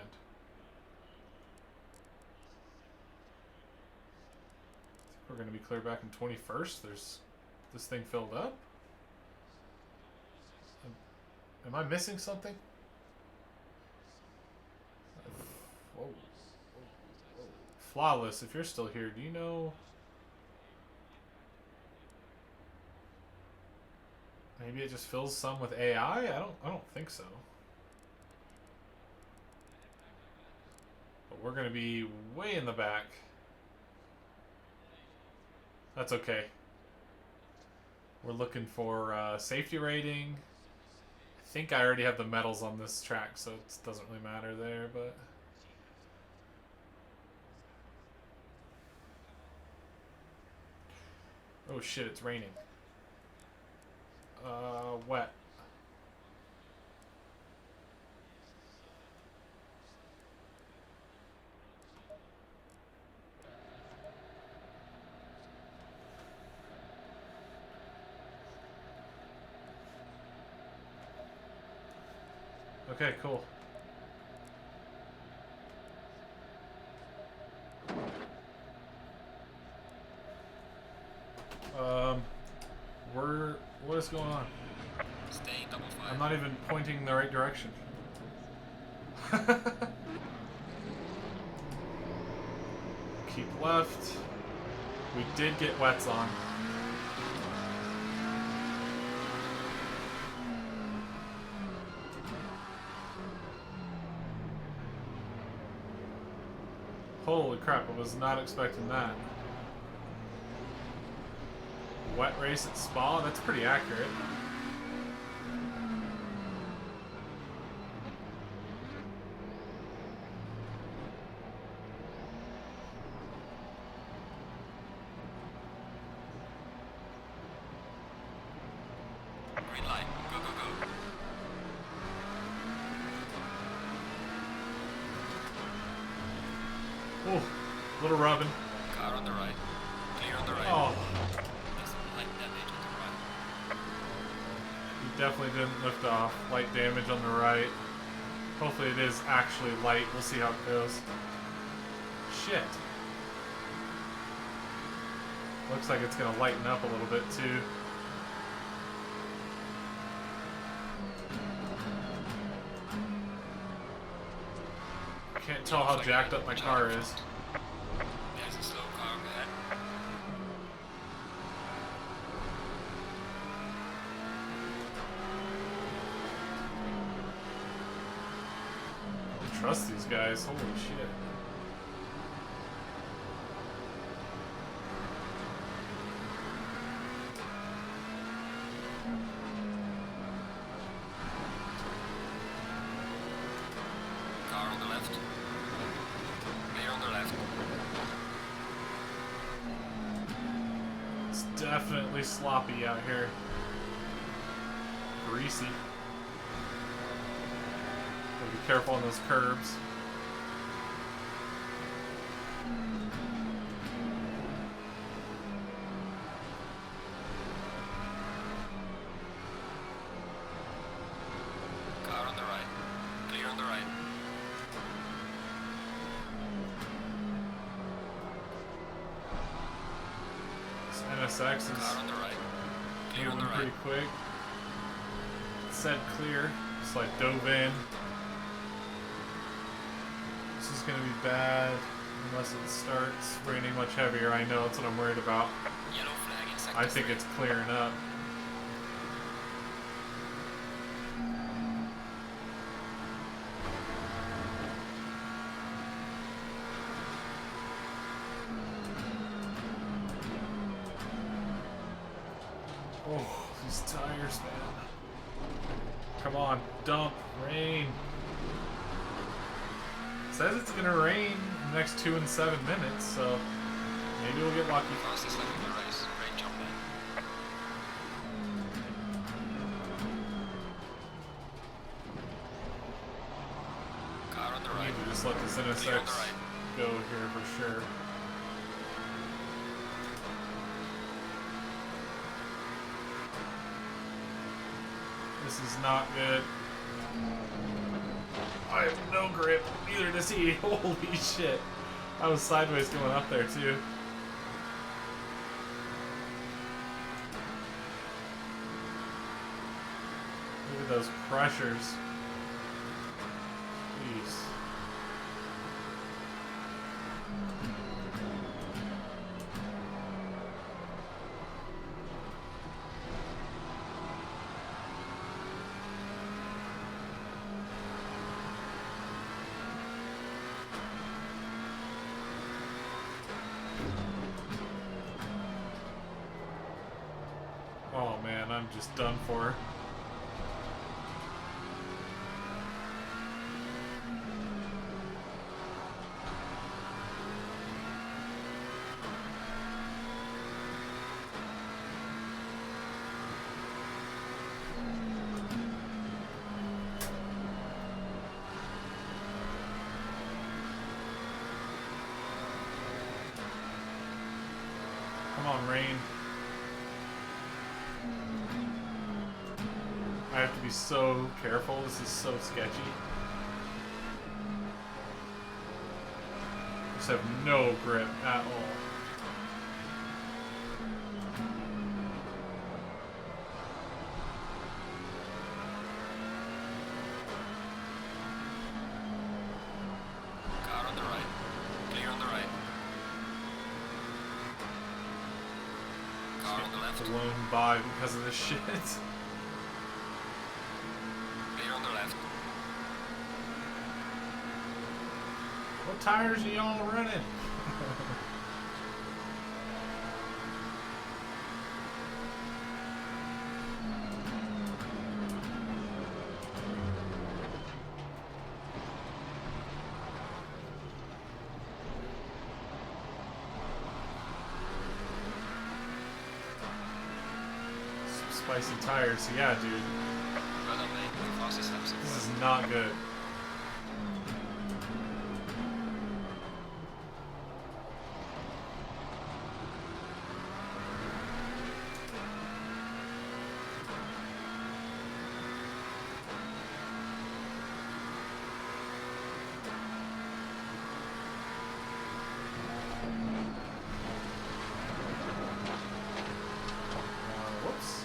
I think we're going to be clear back in 21st. There's this thing filled up. Am I missing something? Whoa. Flawless, if you're still here, do you know? Maybe it just fills some with AI? I don't think so. But we're gonna be way in the back. That's okay. We're looking for safety rating. I think I already have the medals on this track, so it doesn't really matter there, but... Oh shit, it's raining. Wet. Okay, cool. What is going on? Stay double file. I'm not even pointing in the right direction. Keep left. We did get wets on. Holy crap, I was not expecting that. Wet race at Spa? That's pretty accurate. Green light. Go, go, go. Oh, little rubbing. Car on the right. Clear on the right. Oh, There's some light damage on the right. he definitely didn't lift off. Light damage on the right. Hopefully it is actually light. We'll see how it goes. Shit. Looks like it's going to lighten up a little bit too. Can't tell how jacked up my car is. There's a slow car ahead. I don't trust these guys. Holy shit. Car on the left. Clear on the left. It's definitely sloppy out here. Greasy. Gotta be careful on those curbs. Car on the right. Clear on the right. This NSX is Car on the right. Clear on moving the pretty right. quick. It said clear, so I dove in. This is gonna be bad unless it starts raining much heavier. I know, that's what I'm worried about. Yellow flag in sector I think 3. it's clearing up. Oh, these tires, man. Come on, dump, rain. It says it's gonna rain in the next 2 and 7 minutes, so maybe we'll get lucky. Fastest lap of the race. Great job, man. Car on the We right. need to just let this Clear on NSX the right. go here for sure. This is not good. I have no grip. Neither does he. Holy shit. I was sideways going up there too. Look at those pressures. Jeez. I'm just done for. Come on, rain. I have to be so careful. This is so sketchy. I just have no grip at all. Car on the right. Clear on the right. Car on the left. Blown by because of this shit. Clear on the left. What tires are y'all running? Spicy tires, yeah, dude. Well done, mate. Fastest laps in the This is world. not good. Whoops.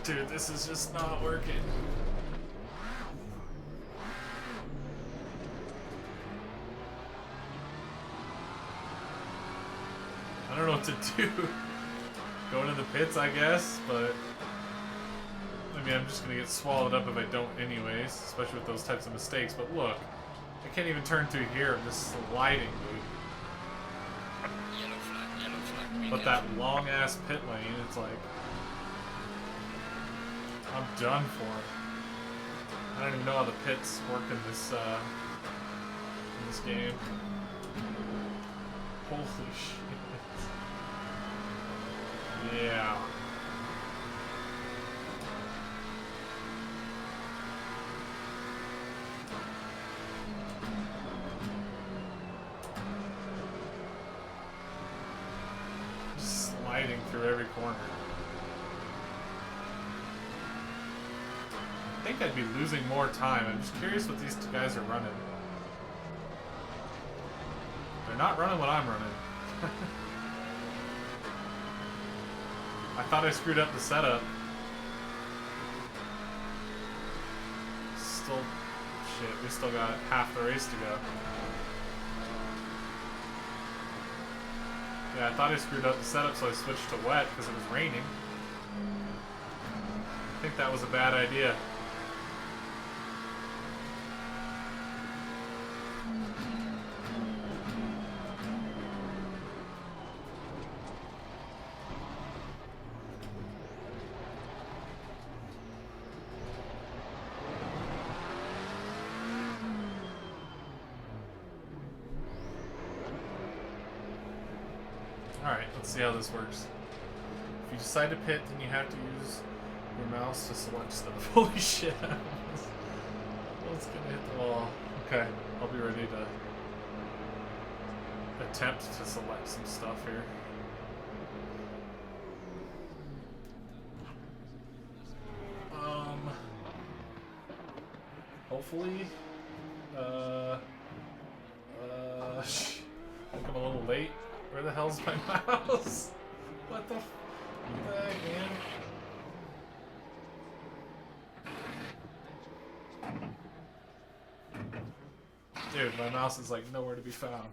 Dude, this is just not working. I don't know what to do. Go into the pits, I guess, but I mean, I'm just gonna get swallowed up if I don't anyways, especially with those types of mistakes. But look, I can't even turn through here. I'm just sliding, dude. Yellow flag, yellow flag. Be But careful. that long ass pit lane, it's like I'm done for. I don't even know how the pits work in this game. Holy shit. Yeah. Just sliding through every corner. I think I'd be losing more time. I'm just curious what these two guys are running. They're not running what I'm running. I thought I screwed up the setup. Still, shit, we still got half the race to go. Yeah, I thought I screwed up the setup, so I switched to wet because it was raining. I think that was a bad idea. Alright, let's see how this works. If you decide to pit, then you have to use your mouse to select stuff. Holy shit. It's gonna hit the wall. Okay, I'll be ready to attempt to select some stuff here. Hopefully, I think I'm a little late. Where the hell's my mouse? What the heck, man? Dude, my mouse is like nowhere to be found.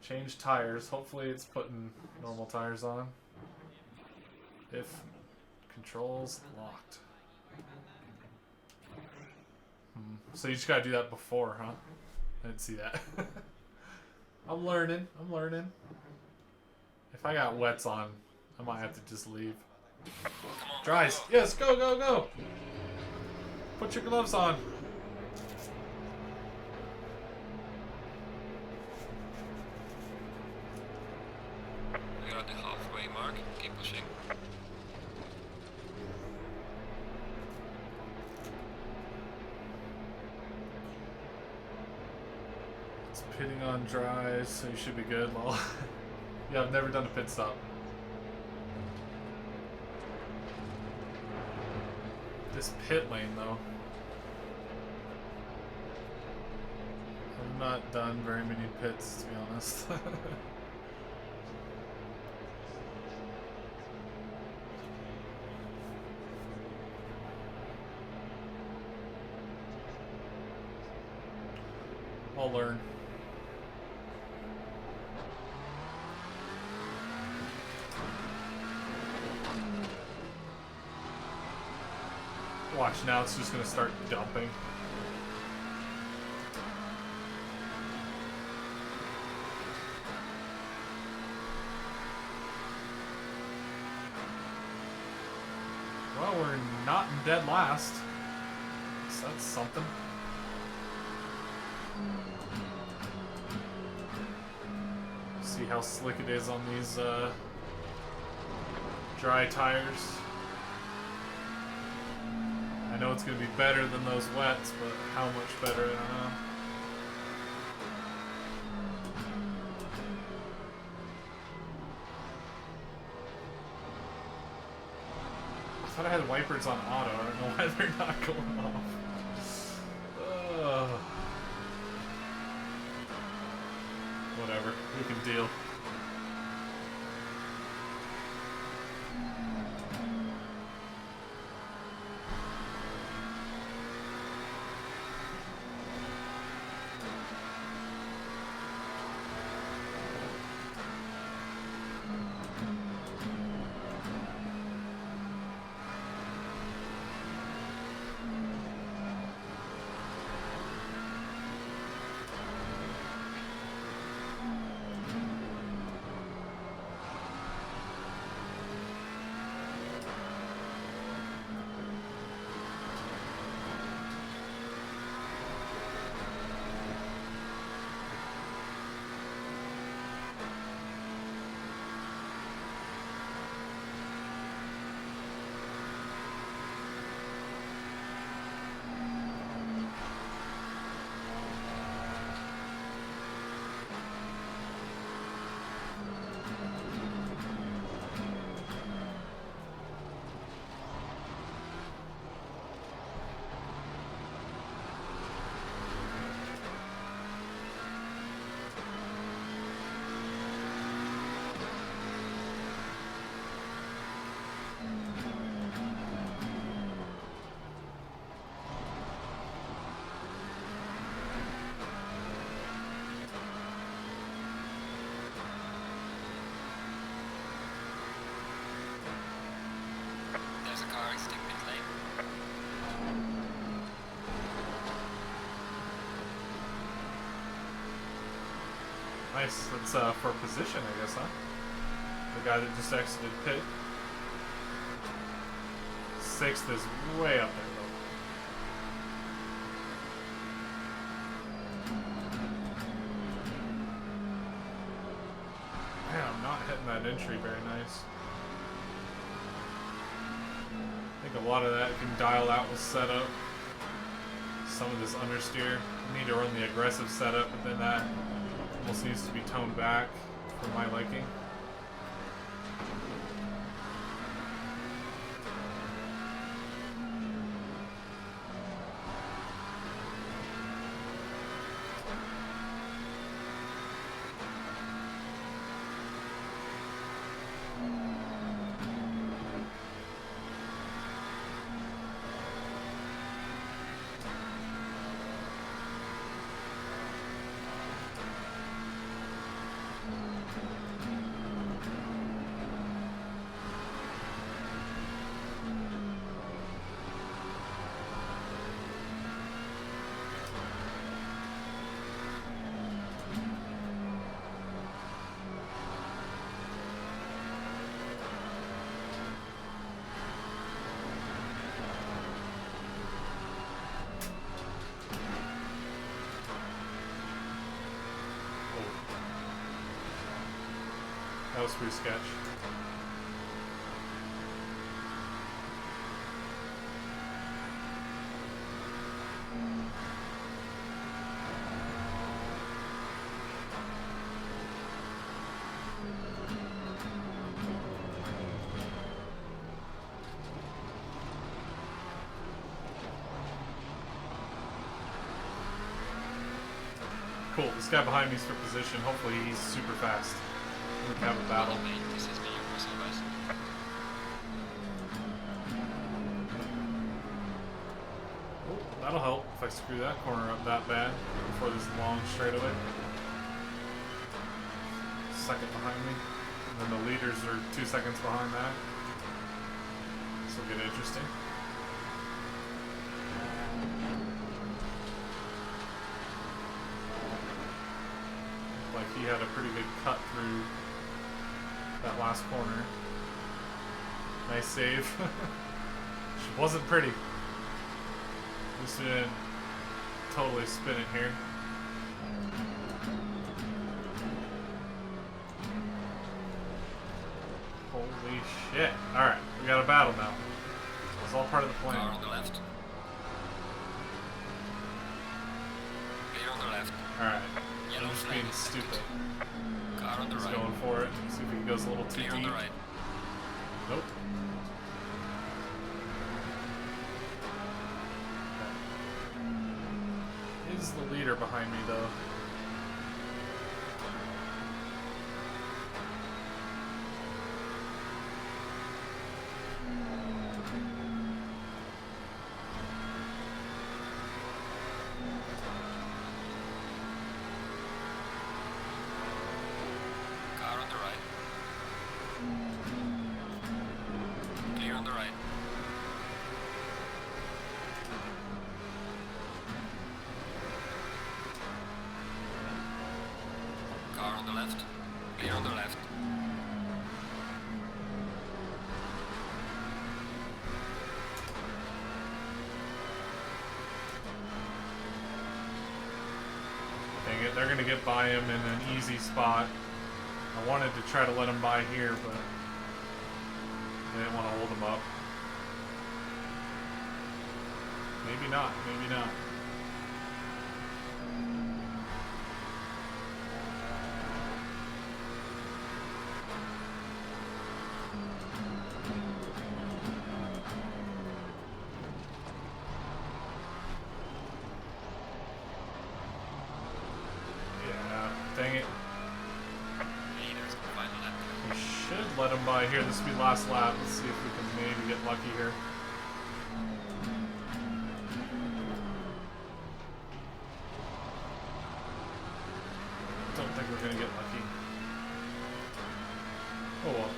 Change tires. Hopefully it's putting normal tires on. If controls locked. So you just gotta do that before, huh? I didn't see that. I'm learning. I'm learning. If I got wets on, I might have to just leave. Dries. Yes, go, go, go. Put your gloves on. We're at the halfway mark. Keep pushing. It's pitting on dries, so you should be good. Well, yeah, I've never done a pit stop. This pit lane, though. I've not done very many pits, to be honest. I'll learn. Watch, now it's just gonna start dumping. Well, we're not in dead last. So that's something. See how slick it is on these dry tires. I know it's going to be better than those wets, but how much better, I don't know. I thought I had wipers on auto. I don't know why they're not going off. Whatever, we can deal. Nice. That's for position, I guess, huh? The guy that just exited pit. 6th is way up there, though. Man, I'm not hitting that entry very nice. I think a lot of that can dial out with setup. Some of this understeer. I need to run the aggressive setup, but then that almost needs to be toned back for my liking. That was pretty sketch. Cool, this guy behind me is for position. Hopefully he's super fast. We can have a battle. This is me, Russell West. Oh, that'll help if I screw that corner up that bad before this long straightaway. Second behind me. And then the leaders are 2 seconds behind that. This will get interesting. Like he had a pretty good cut through that last corner. Nice save. She wasn't pretty. At least we didn't totally spin it here. Holy shit. Alright, we got a battle now. It's all part of the plan. Car on the left. Clear on the left. Alright. Yellow I'm just flag being is stupid. Car on the He's right. going for it. See if he goes a little too Clear on deep. the right. Nope. Is the leader behind me though? Car on the right. Clear on the right. Car on the left. Clear on the left. Dang it, they're gonna get by him in an easy spot. I wanted to try to let him by here, but I didn't want to hold him up. Maybe not, maybe not. Yeah, dang it. Hey, there's the final lap. We should let him by here. This will be last lap. Let's see if we can maybe get lucky here. Don't think we're gonna get lucky. Oh well.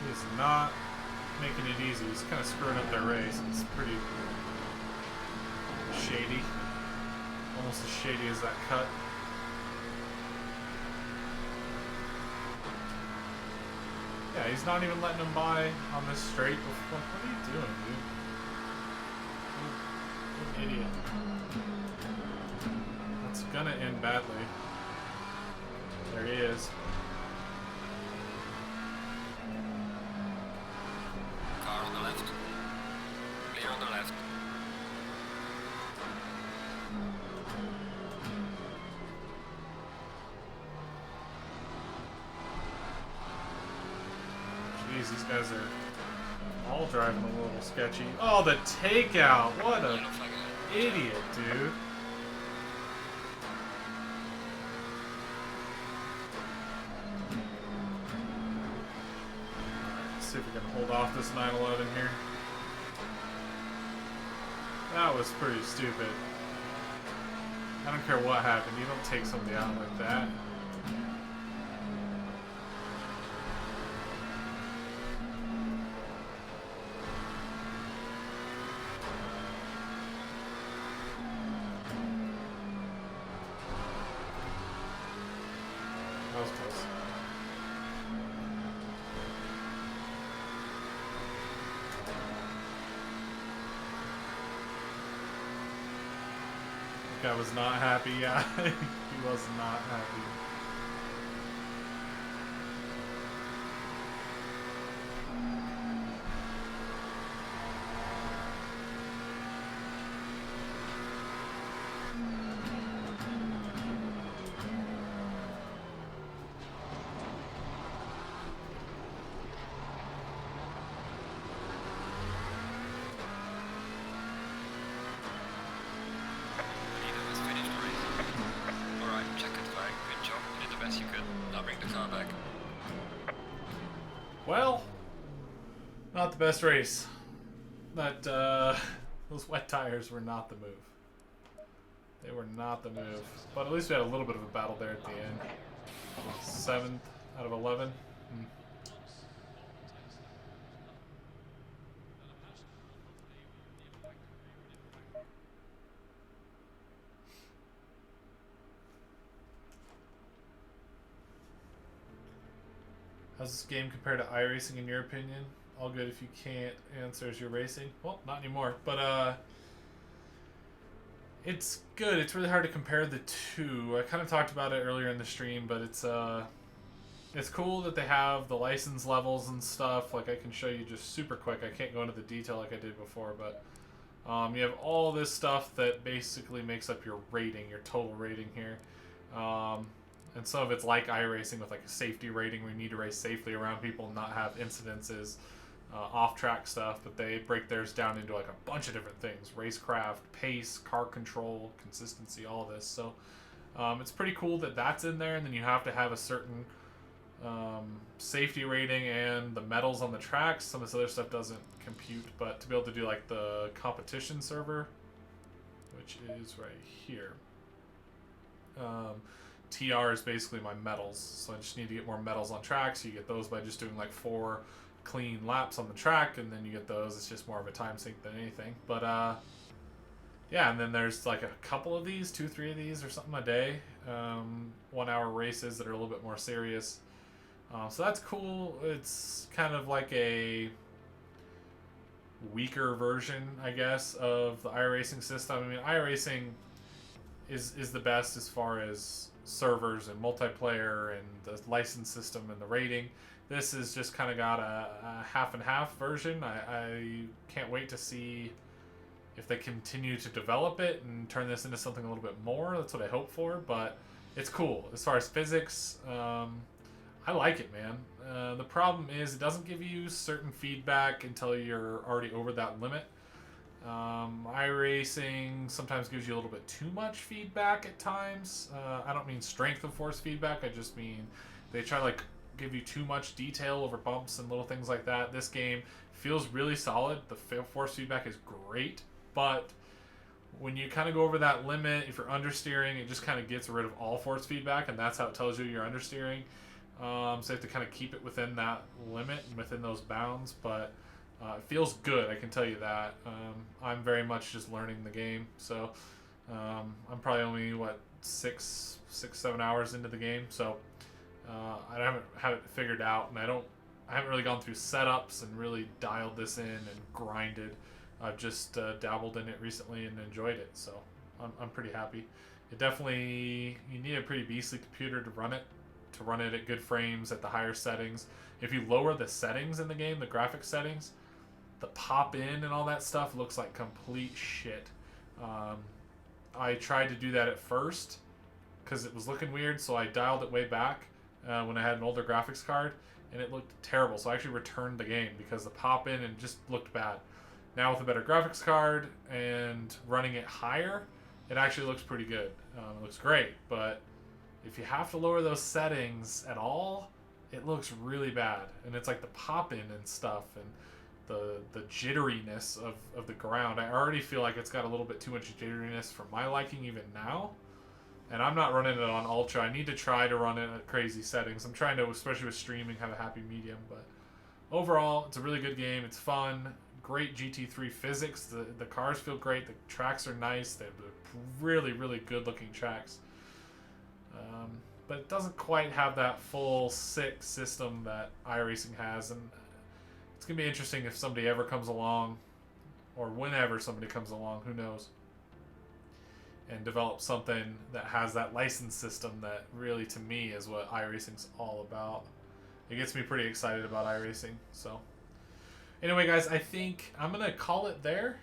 He's not making it easy. He's kind of screwing up their race. It's pretty shady. Almost as shady as that cut. Yeah, he's not even letting him by on this straight. What are you doing, dude? What an idiot. That's gonna end badly. There he is. Car on the left. Clear on the left. Jeez, these guys are all driving a little sketchy. Oh, the takeout! What a Yellow flag ahead. idiot, dude. Let's see if we can hold off this 911 here. That was pretty stupid. I don't care what happened. You don't take somebody out like that. That was close. Guy was not happy. Yeah, he was not happy. Well, not the best race. But those wet tires were not the move. They were not the move. But at least we had a little bit of a battle there at the end. 7th out of 11. How's this game compared to iRacing in your opinion? All good if you can't answer as you're racing. Well, not anymore. But it's good. It's really hard to compare the two. I kind of talked about it earlier in the stream, but it's cool that they have the license levels and stuff. Like I can show you just super quick. I can't go into the detail like I did before, but you have all this stuff that basically makes up your rating, your total rating here. And some of it's like iRacing with like a safety rating where you need to race safely around people and not have incidences, off-track stuff, but they break theirs down into like a bunch of different things. Racecraft, pace, car control, consistency, all this. So it's pretty cool that that's in there, and then you have to have a certain safety rating and the medals on the tracks. Some of this other stuff doesn't compute, but to be able to do like the competition server, which is right here. TR is basically my medals, so I just need to get more medals on tracks. You get those by just doing like 4 clean laps on the track, and then you get those. It's just more of a time sink than anything. But yeah, and then there's like a couple of these, 2-3 of these or something a day, 1 hour races that are a little bit more serious. So that's cool. It's kind of like a weaker version, I guess, of the iRacing system. I mean, iRacing is the best as far as servers and multiplayer and the license system and the rating. This is just kind of got a half and half version. I can't wait to see if they continue to develop it and turn this into something a little bit more. That's what I hope for, but it's cool. As far as physics, I like it, man. The problem is it doesn't give you certain feedback until you're already over that limit. iRacing sometimes gives you a little bit too much feedback at times. I don't mean strength of force feedback. I just mean they try to like give you too much detail over bumps and little things like that. This game feels really solid. The force feedback is great, but when you kind of go over that limit, if you're understeering, it just kind of gets rid of all force feedback, and that's how it tells you you're understeering. So you have to kind of keep it within that limit and within those bounds, but it feels good, I can tell you that. I'm very much just learning the game, so I'm probably only, 6-7 hours into the game, so I haven't had it figured out, and I haven't really gone through setups and really dialed this in and grinded. I've just dabbled in it recently and enjoyed it, so I'm pretty happy. It definitely, you need a pretty beastly computer to run it at good frames at the higher settings. If you lower the settings in the game, the graphics settings, the pop in and all that stuff looks like complete shit. I tried to do that at first because it was looking weird, so I dialed it way back when I had an older graphics card, and it looked terrible. So I actually returned the game because the pop in and just looked bad. Now with a better graphics card and running it higher, it actually looks pretty good. It looks great, but if you have to lower those settings at all, it looks really bad. And it's like the pop in and stuff and the jitteriness of the ground. I already feel like it's got a little bit too much jitteriness for my liking even now. And I'm not running it on ultra. I need to try to run it at crazy settings. I'm trying to, especially with streaming, have a happy medium. But overall, it's a really good game. It's fun. Great GT3 physics. The cars feel great. The tracks are nice. They're really, really good looking tracks. But it doesn't quite have that full sick system that iRacing has. And it's going to be interesting if somebody ever comes along, or whenever somebody comes along, who knows, and develop something that has that license system that really, to me, is what iRacing's all about. It gets me pretty excited about iRacing. So anyway, guys, I think I'm going to call it there.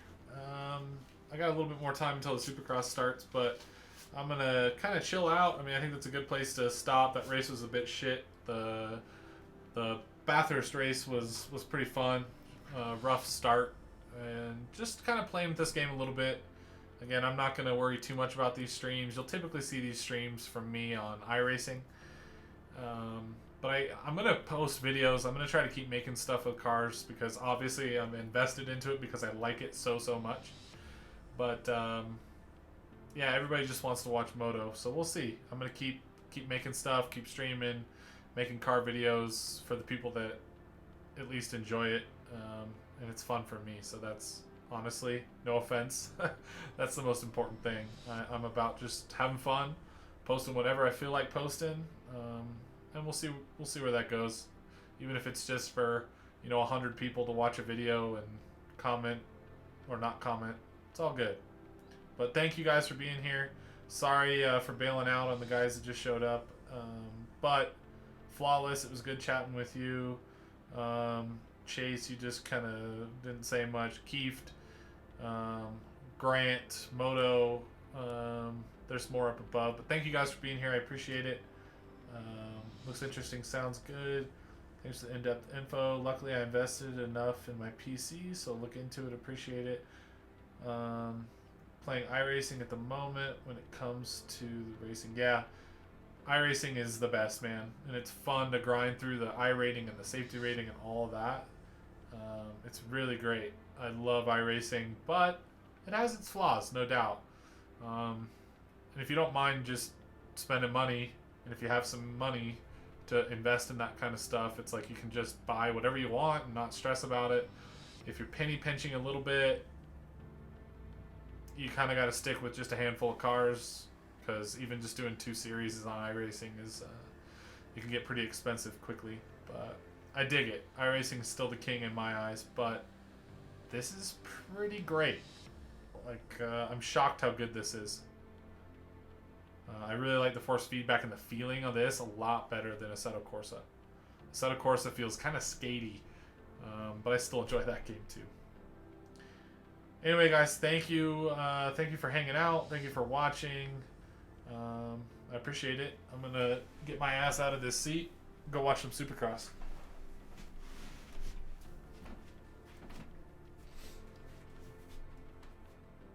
I got a little bit more time until the Supercross starts, but I'm going to kind of chill out. I mean, I think that's a good place to stop. That race was a bit shit. The Bathurst race was pretty fun. Rough start. And just kind of playing with this game a little bit. Again, I'm not going to worry too much about these streams. You'll typically see these streams from me on iRacing. But I'm going to post videos. I'm going to try to keep making stuff with cars because obviously I'm invested into it because I like it so much. But yeah, everybody just wants to watch Moto, so we'll see. I'm going to keep making stuff, keep streaming, making car videos for the people that at least enjoy it. And it's fun for me, so that's honestly, no offense, that's the most important thing. I'm about just having fun, posting whatever I feel like posting, and we'll see where that goes. Even if it's just for 100 people to watch a video and comment or not comment, it's all good. But thank you guys for being here. Sorry for bailing out on the guys that just showed up, but Flawless, it was good chatting with you. Chase, you just kind of didn't say much. Kieft, Grant, Moto, there's more up above. But thank you guys for being here. I appreciate it. Looks interesting. Sounds good. Thanks for the in-depth info. Luckily, I invested enough in my PC, so look into it. Appreciate it. Playing iRacing at the moment when it comes to the racing. Yeah, iRacing is the best, man. And it's fun to grind through the iRating and the safety rating and all of that. It's really great. I love iRacing, but it has its flaws, no doubt. And if you don't mind just spending money, and if you have some money to invest in that kind of stuff, it's like you can just buy whatever you want and not stress about it. If you're penny pinching a little bit, you kind of got to stick with just a handful of cars, because even just doing 2 series on iRacing is it can get pretty expensive quickly. But I dig it. iRacing is still the king in my eyes, but this is pretty great. Like, I'm shocked how good this is. I really like the force feedback, and the feeling of this a lot better than Assetto Corsa. Assetto Corsa feels kind of skatey, but I still enjoy that game too. Anyway, guys, thank you. Thank you for hanging out. Thank you for watching. I appreciate it. I'm going to get my ass out of this seat, go watch some Supercross.